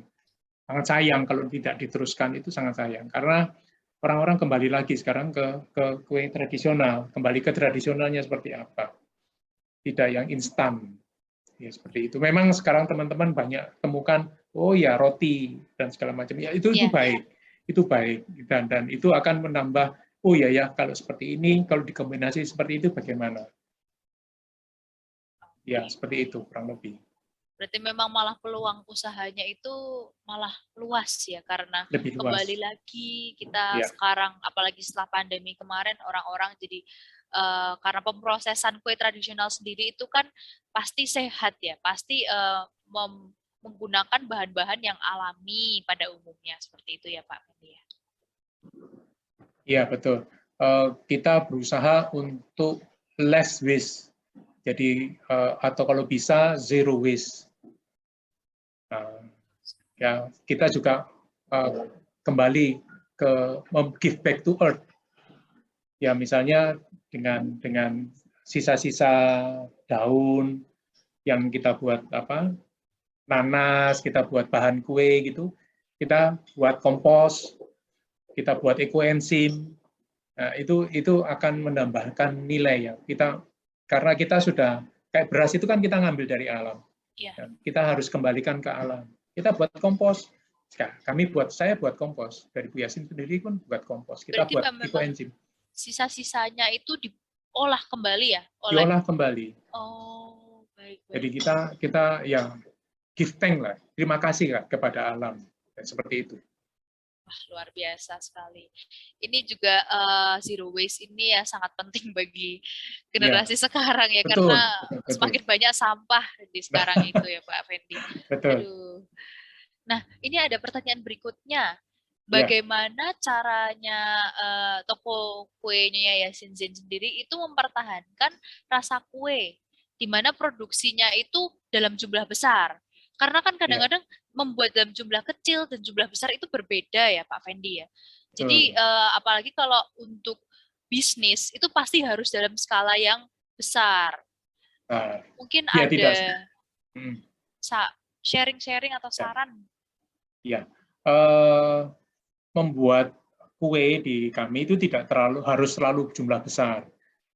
Sangat sayang kalau tidak diteruskan, itu sangat sayang karena orang-orang kembali lagi sekarang ke kue tradisional, kembali ke tradisionalnya seperti apa, tidak yang instan. Ya, seperti itu. Memang sekarang teman-teman banyak temukan, oh ya roti dan segala macam. Ya itu baik, itu baik, dan itu akan menambah. Oh ya kalau seperti ini, kalau dikombinasi seperti itu bagaimana? Ya seperti itu kurang lebih. Berarti memang malah peluang usahanya itu malah luas ya, karena kembali lagi kita sekarang, apalagi setelah pandemi kemarin, orang-orang jadi karena pemrosesan kue tradisional sendiri itu kan pasti sehat ya, pasti menggunakan bahan-bahan yang alami pada umumnya, seperti itu ya Pak Fendi. Iya betul. Kita berusaha untuk less waste, jadi atau kalau bisa zero waste. Ya kita juga kembali ke give back to earth. Ya misalnya dengan sisa-sisa daun yang kita buat nanas, kita buat bahan kue gitu, kita buat kompos, kita buat ekoenzim. Nah, itu akan menambahkan nilai ya. Karena kita sudah Kayak beras itu kan kita ngambil dari alam. Iya. Kita harus kembalikan ke alam. Kita buat kompos. Saya buat kompos. Dari Bu Yasin sendiri pun buat kompos. Kita Berarti buat memang ekoenzim. sisa-sisanya itu diolah kembali ya? Oleh... Diolah kembali. Oh, baik. Jadi kita ya give thank lah. Terima kasih lah kepada alam. Seperti itu. Wah, luar biasa sekali. Ini juga zero waste ini ya sangat penting bagi generasi sekarang ya, betul, karena betul. semakin banyak sampah di sekarang itu ya Pak Effendi. Betul. Aduh. Nah, ini ada pertanyaan berikutnya. Bagaimana caranya toko kue Nyonya Yasin Zain sendiri itu mempertahankan rasa kue, di mana produksinya itu dalam jumlah besar? Karena kan kadang-kadang membuat dalam jumlah kecil dan jumlah besar itu berbeda ya Pak Fendi ya. Jadi apalagi kalau untuk bisnis itu pasti harus dalam skala yang besar. Mungkin ada sharing-sharing atau saran? Ya, membuat kue di kami itu tidak harus selalu jumlah besar.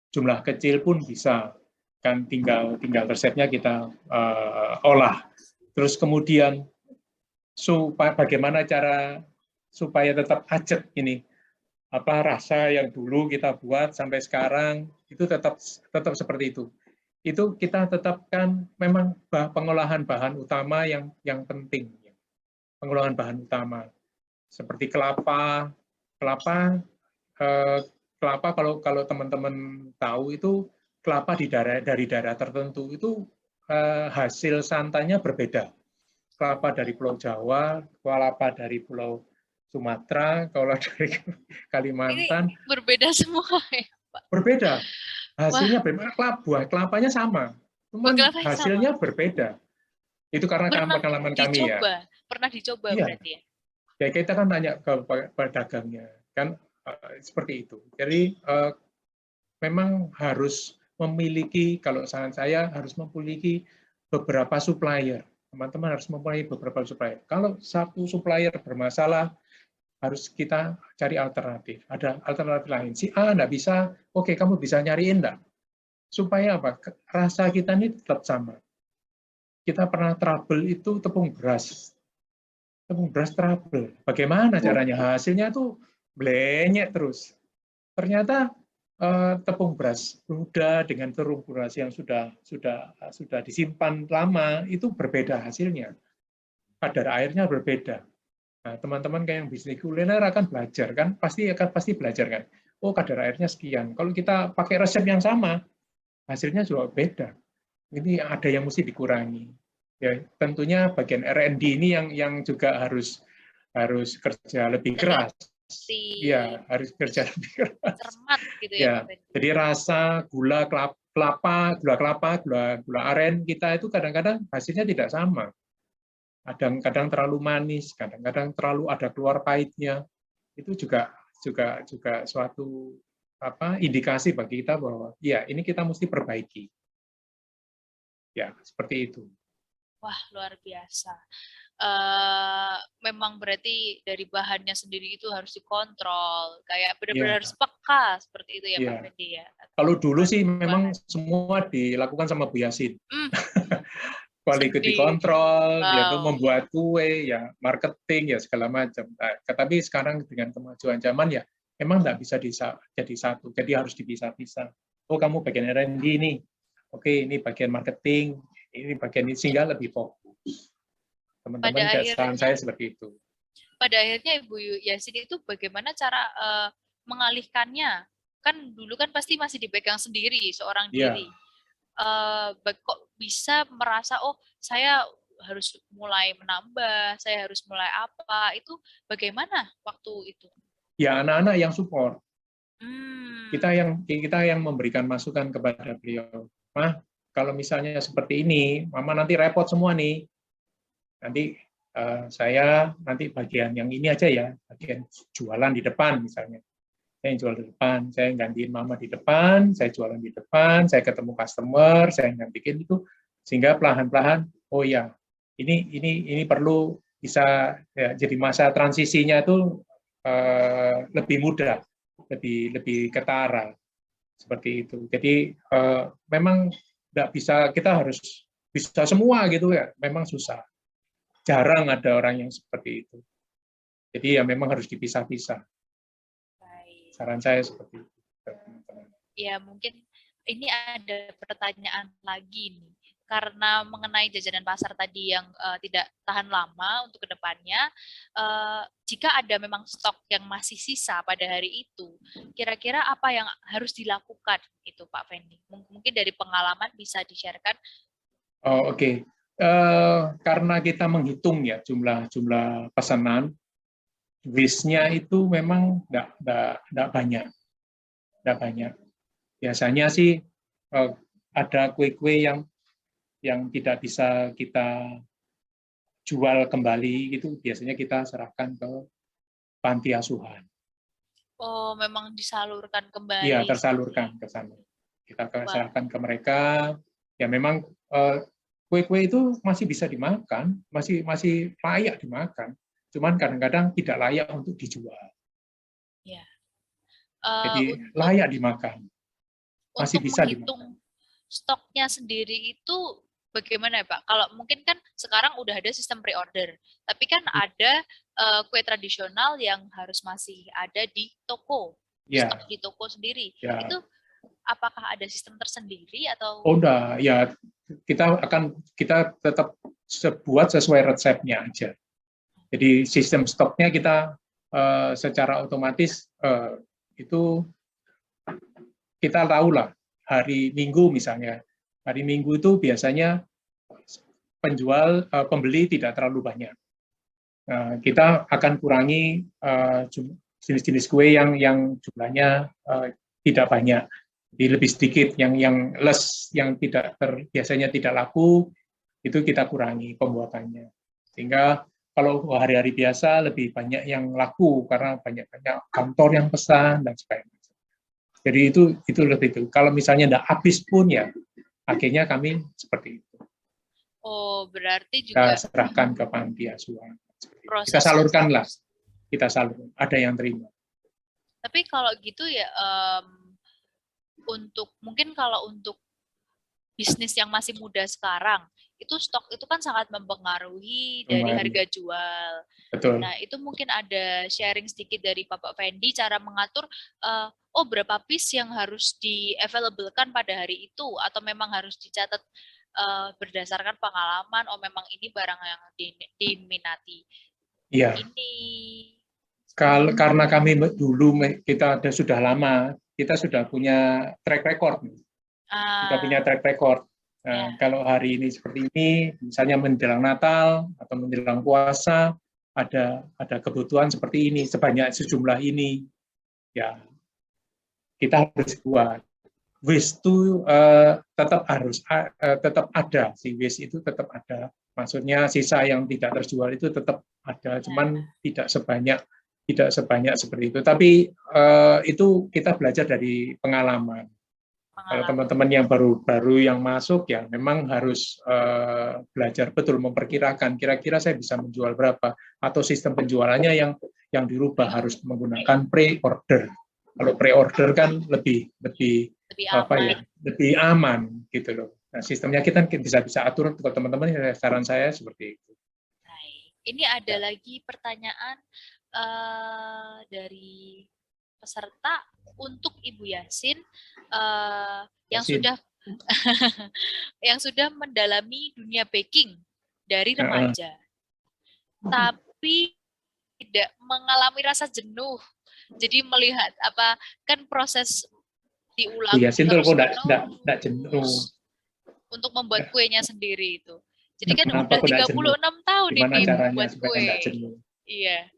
Jumlah kecil pun bisa. Kan tinggal resepnya kita olah. Terus kemudian bagaimana cara supaya tetap ajet ini, rasa yang dulu kita buat sampai sekarang itu tetap seperti itu. Itu kita tetapkan memang pengolahan bahan utama yang penting. Pengolahan bahan utama seperti kelapa kalau teman-teman tahu itu kelapa dari daerah tertentu itu hasil santannya berbeda. Kelapa dari Pulau Jawa, kelapa dari Pulau Sumatera, kalau dari Kalimantan. Ini berbeda semua ya, Pak? Berbeda. Hasilnya berbeda. Buah kelapanya sama, cuman hasilnya berbeda. Itu karena pengalaman kami ya. Pernah dicoba berarti ya? Ya kita kan tanya ke pedagangnya, kan seperti itu. Jadi memang harus memiliki, kalau saran saya harus memiliki beberapa supplier. Teman-teman harus mempunyai beberapa supplier. Kalau satu supplier bermasalah, harus kita cari alternatif. Ada alternatif lain. Si A nggak bisa, oke kamu bisa nyariin enggak? Supaya apa? Rasa kita ini tetap sama. Kita pernah trouble itu tepung beras. Tepung beras trouble. Bagaimana caranya? Hasilnya tuh blenyek terus. Ternyata tepung beras muda dengan tepung beras yang sudah disimpan lama itu berbeda hasilnya. Kadar airnya berbeda. Nah, teman-teman kayak yang bisnis kuliner akan belajar kan, pasti belajar kan. Oh, kadar airnya sekian. Kalau kita pakai resep yang sama, hasilnya juga beda. Ini ada yang mesti dikurangi. Ya, tentunya bagian R&D ini yang juga harus kerja lebih keras. Iya, harus kerja lebih keras. Cermat gitu ya. Jadi rasa gula aren kita itu kadang-kadang hasilnya tidak sama. Kadang-kadang terlalu manis, kadang-kadang terlalu ada keluar pahitnya. Itu juga suatu indikasi bagi kita bahwa ya ini kita mesti perbaiki. Ya, seperti itu. Wah, luar biasa. Memang berarti dari bahannya sendiri itu harus dikontrol, kayak benar-benar harus peka seperti itu ya Pak Fendi ya. Kalau dulu sih memang semua dilakukan sama Bu Yasin. Quality control, yaitu membuat kue, ya marketing, ya segala macam. Nah, tapi sekarang dengan kemajuan zaman ya memang nggak bisa jadi satu, jadi harus dipisah-pisah. Oh kamu bagian R&D ini, oke ini bagian marketing, ini bagian ini, sehingga lebih fokus. Teman-teman, saran saya seperti itu. Pada akhirnya Ibu Yasin itu bagaimana cara mengalihkannya? Kan dulu kan pasti masih dipegang sendiri seorang diri. Kok bisa merasa oh saya harus mulai menambah, saya harus mulai apa? Itu bagaimana waktu itu? Ya anak-anak yang support. Kita yang memberikan masukan kepada beliau. Mah, kalau misalnya seperti ini, Mama nanti repot semua nih. Nanti saya nanti bagian yang ini aja ya, bagian jualan di depan misalnya. Saya yang jual di depan, saya gantiin Mama di depan, saya jualan di depan, saya ketemu customer, saya gantiin itu, sehingga perlahan-lahan, oh ya, ini perlu bisa ya, jadi masa transisinya itu lebih mudah, lebih ketara seperti itu. Jadi memang bisa, kita harus bisa semua gitu ya, memang susah. Jarang ada orang yang seperti itu. Jadi ya memang harus dipisah-pisah. Baik. Saran saya seperti itu. Ya, mungkin ini ada pertanyaan lagi nih. Karena mengenai jajanan pasar tadi yang tidak tahan lama untuk kedepannya, jika ada memang stok yang masih sisa pada hari itu, kira-kira apa yang harus dilakukan itu Pak Fendi? Mungkin dari pengalaman bisa di-share-kan? Oh, oke. Karena kita menghitung ya jumlah pesanan, waste-nya itu memang enggak banyak. Biasanya sih ada kue-kue yang tidak bisa kita jual kembali, itu biasanya kita serahkan ke panti asuhan. Oh, memang disalurkan kembali. Iya, tersalurkan ke sana. Kita serahkan ke mereka. Ya memang kue-kue itu masih bisa dimakan, masih layak dimakan. Cuman kadang-kadang tidak layak untuk dijual. Ya. Jadi layak dimakan. Masih untuk bisa menghitung stoknya sendiri itu bagaimana ya Pak? Kalau mungkin kan sekarang udah ada sistem pre-order, tapi kan ada kue tradisional yang harus masih ada di toko, stok di toko sendiri. Itu apakah ada sistem tersendiri atau? Oh, enggak, ya kita tetap buat sesuai resepnya aja. Jadi sistem stoknya kita secara otomatis itu kita tahulah hari Minggu misalnya. Hari Minggu itu biasanya pembeli tidak terlalu banyak. Kita akan kurangi jenis-jenis kue yang jumlahnya tidak banyak, jadi lebih sedikit, yang less, yang biasanya tidak laku, itu kita kurangi pembuatannya. Sehingga kalau hari-hari biasa lebih banyak yang laku karena banyak-banyak kantor yang pesan dan sebagainya. Jadi itu lebih itu. Kalau misalnya tidak habis pun ya akhirnya kami seperti itu. Oh, berarti juga kita serahkan ke panti asuhan. Kita salurkan lah. Kita salurkan. Ada yang terima. Tapi kalau gitu ya mungkin kalau untuk bisnis yang masih muda sekarang, itu stok itu kan sangat mempengaruhi dari harga jual. Betul. Nah, itu mungkin ada sharing sedikit dari Bapak Fendi cara mengatur berapa piece yang harus di-available-kan pada hari itu, atau memang harus dicatat berdasarkan pengalaman, memang ini barang yang diminati. Iya. Karena kami dulu kita sudah lama, kita sudah punya track record. Kita punya track record. Nah, kalau hari ini seperti ini, misalnya menjelang Natal atau menjelang puasa, ada kebutuhan seperti ini, sejumlah ini, ya kita harus buat. Waste itu tetap ada, si waste itu tetap ada. Maksudnya sisa yang tidak terjual itu tetap ada, cuman tidak sebanyak seperti itu. Tapi itu kita belajar dari pengalaman. Kalau teman-teman yang baru yang masuk ya memang harus belajar betul memperkirakan kira-kira saya bisa menjual berapa, atau sistem penjualannya yang dirubah harus menggunakan pre-order. Kalau pre-order kan lebih aman gitu loh. Nah, sistemnya kita bisa atur ke teman-teman. Saran saya seperti itu. Ini ada lagi pertanyaan dari peserta untuk Ibu Yasin yang sudah mendalami dunia baking dari remaja, tapi tidak mengalami rasa jenuh. Jadi melihat kan proses diulang terus enggak jenuh untuk membuat kuenya sendiri itu. Jadi kan udah 36 tahun ini membuat kue. Iya.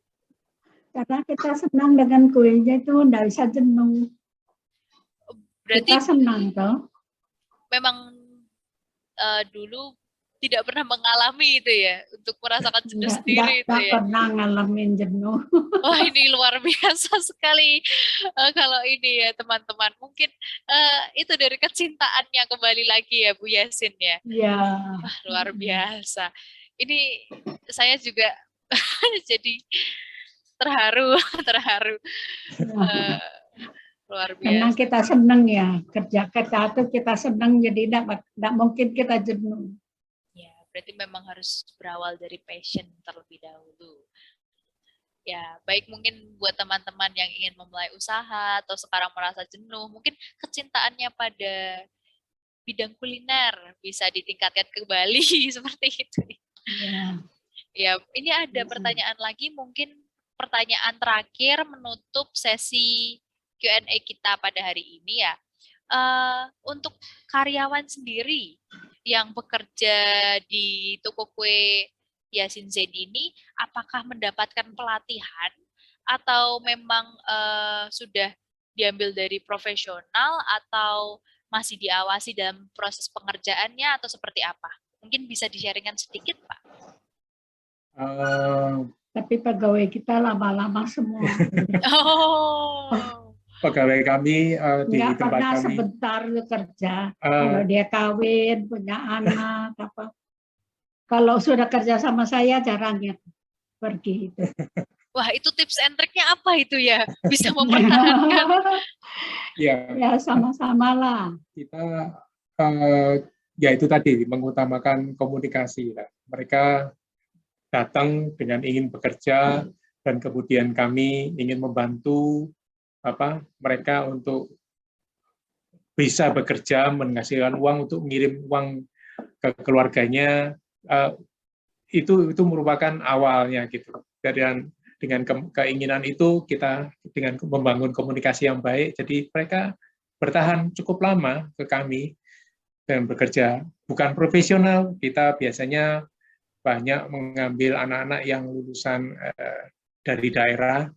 Karena kita senang dengan kuenya itu enggak bisa jenuh. Berarti kita senang toh. Memang dulu tidak pernah mengalami itu ya, untuk merasakan jenuh sendiri itu ya. Tidak pernah ngalamin jenuh. Wah, ini luar biasa sekali kalau ini ya teman-teman. Mungkin itu dari kecintaannya kembali lagi ya Bu Yasin ya. Iya. Wah, luar biasa. Ini saya juga jadi terharu. Luar Karena biasa. kita senang ya, kerja kita tuh kita senang, jadi tidak mungkin kita jenuh. Ya, berarti memang harus berawal dari passion terlebih dahulu. Ya, baik mungkin buat teman-teman yang ingin memulai usaha atau sekarang merasa jenuh, mungkin kecintaannya pada bidang kuliner bisa ditingkatkan kembali seperti itu. Ya. Ya, ini ada pertanyaan lagi, mungkin pertanyaan terakhir menutup sesi Q&A kita pada hari ini ya. Untuk karyawan sendiri yang bekerja di toko kue Yasin Zain ini, apakah mendapatkan pelatihan atau memang sudah diambil dari profesional atau masih diawasi dalam proses pengerjaannya atau seperti apa? Mungkin bisa di-sharingkan sedikit, Pak. Tapi pegawai kita lama-lama semua. Oh. Pegawai kami di Nggak tempat pernah kami sebentar kerja. Kalau dia kawin, punya anak, apa. Kalau sudah kerja sama saya, jarang ya pergi. Wah, itu tips and triknya apa itu ya? Bisa mempertahankan. Ya, sama-sama lah. Kita ya itu tadi mengutamakan komunikasi. Mereka datang dengan ingin bekerja dan kemudian kami ingin membantu mereka untuk bisa bekerja, menghasilkan uang untuk mengirim uang ke keluarganya. Itu merupakan awalnya gitu. Dan dengan keinginan itu kita dengan membangun komunikasi yang baik, jadi mereka bertahan cukup lama ke kami dan bekerja. Bukan profesional, kita biasanya banyak mengambil anak-anak yang lulusan dari daerah,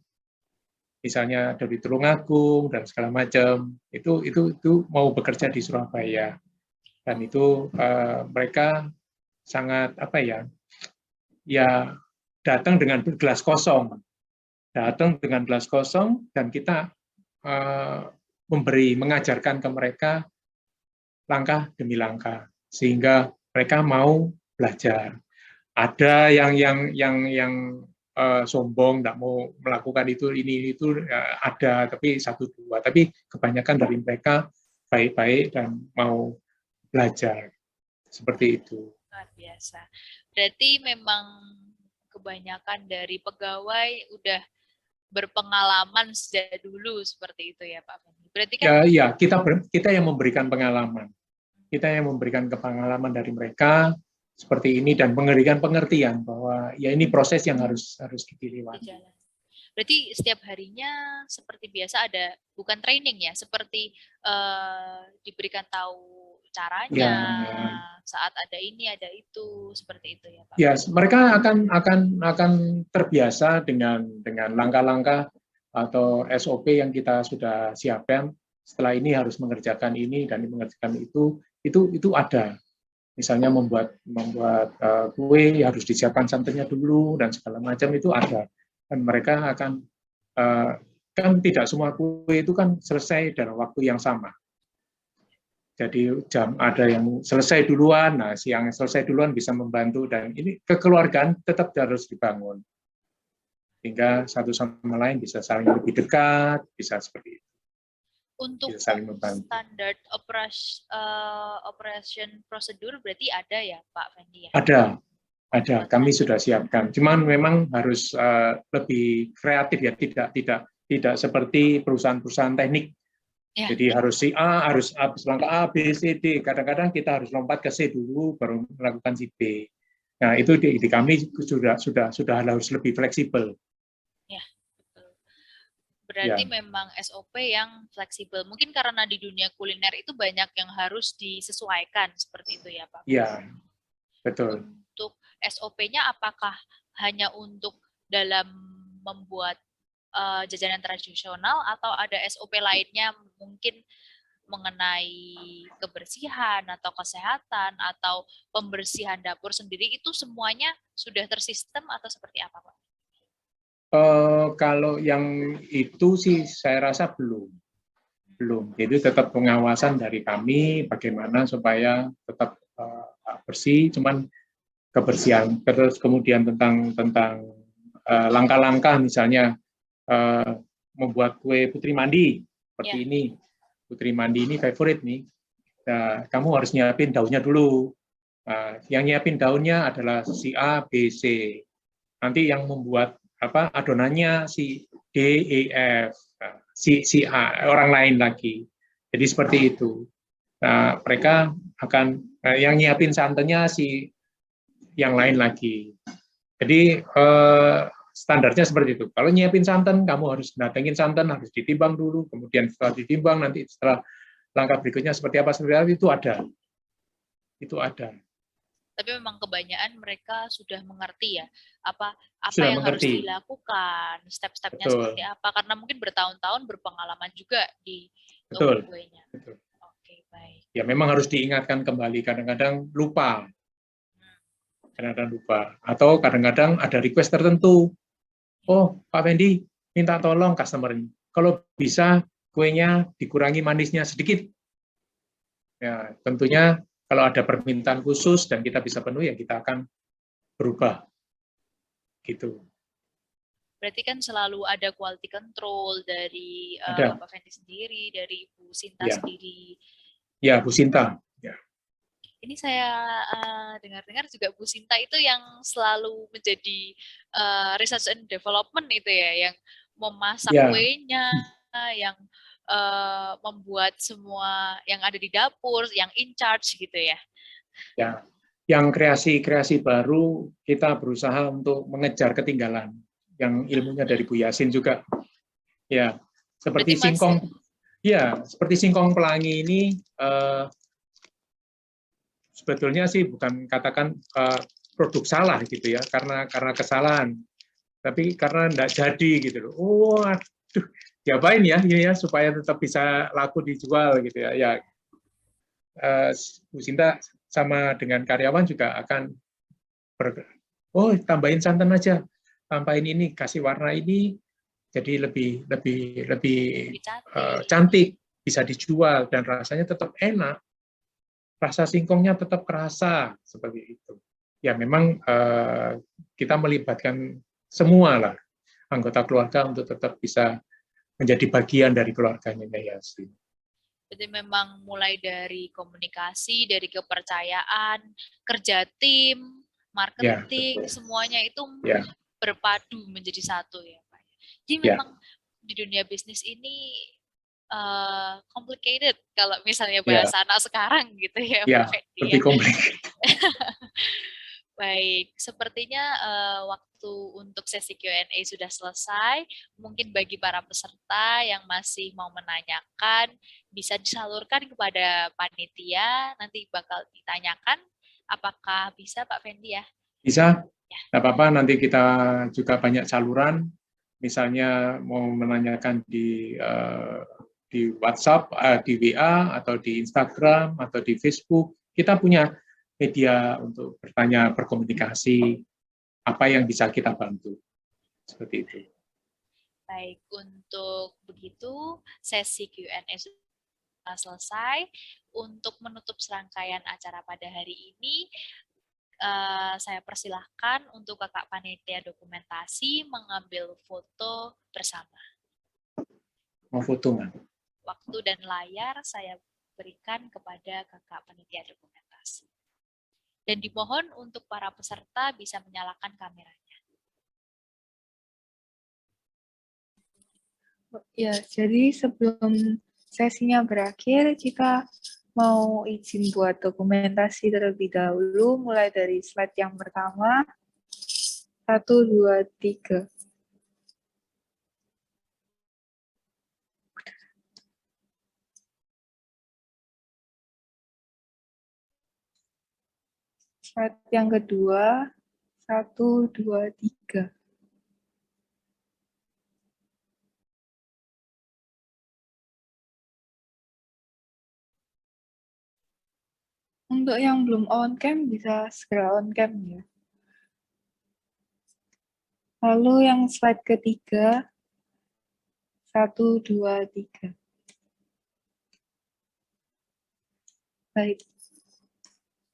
misalnya dari Tulungagung dan segala macam, itu mau bekerja di Surabaya, dan itu mereka sangat ya datang dengan gelas kosong, dan kita mengajarkan ke mereka langkah demi langkah sehingga mereka mau belajar. Ada yang sombong, tidak mau melakukan itu ada, tapi 1-2, tapi kebanyakan dari mereka baik-baik dan mau belajar seperti itu. Luar biasa. Berarti memang kebanyakan dari pegawai udah berpengalaman sejak dulu seperti itu ya Pak Fendi. Berarti kan ya kita yang memberikan pengalaman. Kita yang memberikan pengalaman dari mereka seperti ini dan memberikan pengertian bahwa ya ini proses yang harus dilewati. Berarti setiap harinya seperti biasa ada, bukan training ya, seperti diberikan tahu caranya, saat ada ini ada itu, seperti itu ya Pak. Ya, mereka akan terbiasa dengan langkah-langkah atau SOP yang kita sudah siapkan. Setelah ini harus mengerjakan ini dan mengerjakan itu ada. Misalnya membuat kue harus disiapkan santannya dulu dan segala macam itu ada. Dan mereka akan kan tidak semua kue itu kan selesai dalam waktu yang sama. Jadi ada yang selesai duluan, nah si yang selesai duluan bisa membantu, dan ini kekeluargaan tetap harus dibangun sehingga satu sama lain bisa saling lebih dekat, bisa seperti itu. Untuk standar operation prosedur berarti ada ya Pak Fendi ya? Ada. Kami sudah siapkan. Cuman memang harus lebih kreatif ya, tidak seperti perusahaan-perusahaan teknik. Ya. Jadi harus si A, harus langkah A, B, C, D. Kadang-kadang kita harus lompat ke C dulu, baru melakukan si B. Nah itu di kami sudah harus lebih fleksibel. Ya. Berarti memang SOP yang fleksibel. Mungkin karena di dunia kuliner itu banyak yang harus disesuaikan seperti itu ya Pak? Iya, betul. Untuk SOP-nya apakah hanya untuk dalam membuat jajanan tradisional atau ada SOP lainnya mungkin mengenai kebersihan atau kesehatan atau pembersihan dapur sendiri, itu semuanya sudah tersistem atau seperti apa Pak? Kalau yang itu sih saya rasa belum. Jadi tetap pengawasan dari kami bagaimana supaya tetap bersih. Cuman kebersihan, terus kemudian tentang langkah-langkah misalnya membuat kue putri mandi seperti ini. Putri Mandi ini favorit nih. Nah, kamu harus nyiapin daunnya dulu. Nah, yang nyiapin daunnya adalah si A, B, C. Nanti yang membuat adonannya si D, E, F. Nah, si A, orang lain lagi. Jadi seperti itu. Nah, mereka akan yang nyiapin santannya si yang lain lagi. Jadi standarnya seperti itu. Kalau nyiapin santan, kamu harus datengin santan, harus ditimbang dulu, kemudian setelah ditimbang, nanti setelah langkah berikutnya seperti apa itu ada. Itu ada. Tapi memang kebanyakan mereka sudah mengerti ya, apa Sudah yang harus mengerti. dilakukan, step-stepnya Betul. seperti apa, karena mungkin bertahun-tahun berpengalaman juga di Betul. toko kuenya. Betul. Oke, baik. Ya memang harus diingatkan kembali, kadang-kadang lupa. Kadang-kadang lupa. Atau kadang-kadang ada request tertentu. Oh, Pak Fendi, minta tolong customer ini. Kalau bisa kuenya dikurangi manisnya sedikit. Ya, tentunya kalau ada permintaan khusus dan kita bisa penuhi, ya kita akan berubah. Gitu. Berarti kan selalu ada quality control dari Ada. Bapak Fendi sendiri, dari Bu Sinta Ya. sendiri. Ya, Bu Sinta. Ya. Ini saya dengar-dengar juga Bu Sinta itu yang selalu menjadi research and development itu ya, yang memasak Ya. kuenya, yang membuat semua yang ada di dapur, yang in charge gitu ya. Ya. Yang kreasi-kreasi baru kita berusaha untuk mengejar ketinggalan. Yang ilmunya dari Bu Yasin juga. Ya, seperti singkong. Ya, seperti singkong pelangi ini sebetulnya sih bukan katakan produk salah gitu ya, karena kesalahan, tapi karena tidak jadi gitu loh. Oh, aduh, diapain ya ini ya supaya tetap bisa laku dijual gitu ya. Ya, Bu Sinta sama dengan karyawan juga akan tambahin santan aja, tambahin ini, kasih warna ini, jadi lebih cantik, bisa dijual dan rasanya tetap enak. Rasa singkongnya tetap kerasa seperti itu. Ya memang kita melibatkan semua lah anggota keluarga untuk tetap bisa menjadi bagian dari keluarganya Yasin. Jadi memang mulai dari komunikasi, dari kepercayaan, kerja tim, marketing, semuanya itu berpadu menjadi satu ya Pak. Jadi memang di dunia bisnis ini complicated kalau misalnya bahasa anak sekarang gitu ya, Pak. Lebih complicated. Baik, sepertinya waktu untuk sesi Q&A sudah selesai. Mungkin bagi para peserta yang masih mau menanyakan, bisa disalurkan kepada panitia, nanti bakal ditanyakan. Apakah bisa Pak Fendi ya? Bisa, nggak apa-apa, nanti kita juga banyak saluran, misalnya mau menanyakan di WhatsApp, di WA, atau di Instagram, atau di Facebook. Kita punya media untuk bertanya, berkomunikasi, apa yang bisa kita bantu. Seperti itu. Baik, untuk begitu, sesi Q&A sudah selesai. Untuk menutup serangkaian acara pada hari ini, saya persilahkan untuk kakak panitia dokumentasi mengambil foto bersama. Mau foto nggak? Waktu dan layar saya berikan kepada kakak panitia dokumentasi. Dan dimohon untuk para peserta bisa menyalakan kameranya. Ya, jadi sebelum sesinya berakhir, jika mau izin buat dokumentasi terlebih dahulu, mulai dari slide yang pertama, 1, 2, 3. Slide yang kedua, 1, 2, 3. Untuk yang belum on cam, bisa segera on cam ya. Lalu yang slide ketiga, 1, 2, 3. Baik.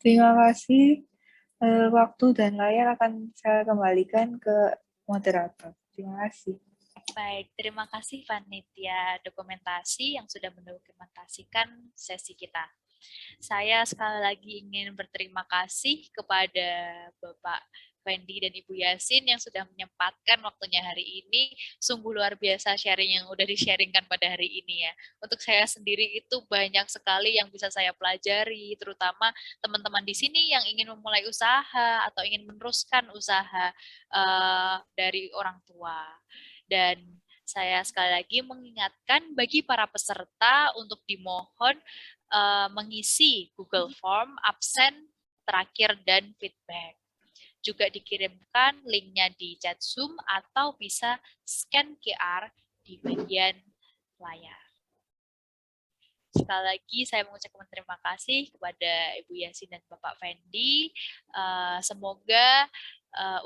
Terima kasih. Waktu dan layar akan saya kembalikan ke moderator. Terima kasih. Baik, terima kasih Panitia Dokumentasi yang sudah mendokumentasikan sesi kita. Saya sekali lagi ingin berterima kasih kepada Bapak Fendi dan Ibu Yasin yang sudah menyempatkan waktunya hari ini. Sungguh luar biasa sharing yang udah di-sharingkan pada hari ini ya. Untuk saya sendiri itu banyak sekali yang bisa saya pelajari, terutama teman-teman di sini yang ingin memulai usaha atau ingin meneruskan usaha dari orang tua. Dan saya sekali lagi mengingatkan bagi para peserta untuk dimohon mengisi Google Form, absen, terakhir, dan feedback. Juga dikirimkan linknya di chat Zoom atau bisa scan QR di bagian layar. Sekali lagi saya mengucapkan terima kasih kepada Ibu Yasin dan Bapak Fendi. Semoga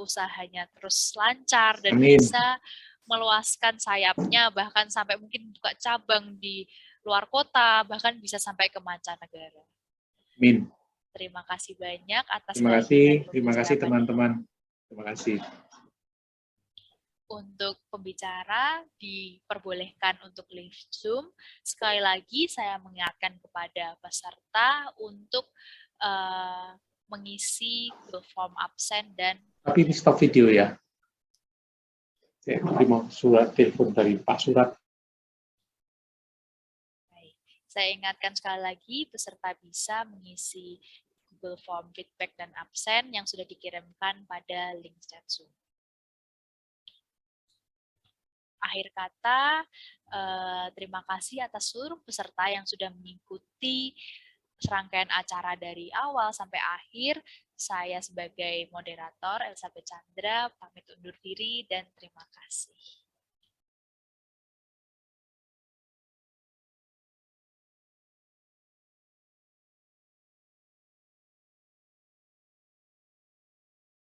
usahanya terus lancar dan Amin. bisa meluaskan sayapnya, bahkan sampai mungkin buka cabang di luar kota, bahkan bisa sampai ke mancanegara. Amin. Terima kasih banyak atas Terima kasih teman-teman. Terima kasih. Untuk pembicara diperbolehkan untuk live Zoom. Sekali lagi saya mengingatkan kepada peserta untuk mengisi Google Form absen dan. Tapi ini stop video ya. Saya terima surat telepon dari Pak Surat. Baik. Saya ingatkan sekali lagi peserta bisa mengisi Google Form feedback dan absen yang sudah dikirimkan pada link chat Zoom. Akhir kata, terima kasih atas seluruh peserta yang sudah mengikuti serangkaian acara dari awal sampai akhir. Saya sebagai moderator Elizabeth Chandra pamit undur diri dan terima kasih.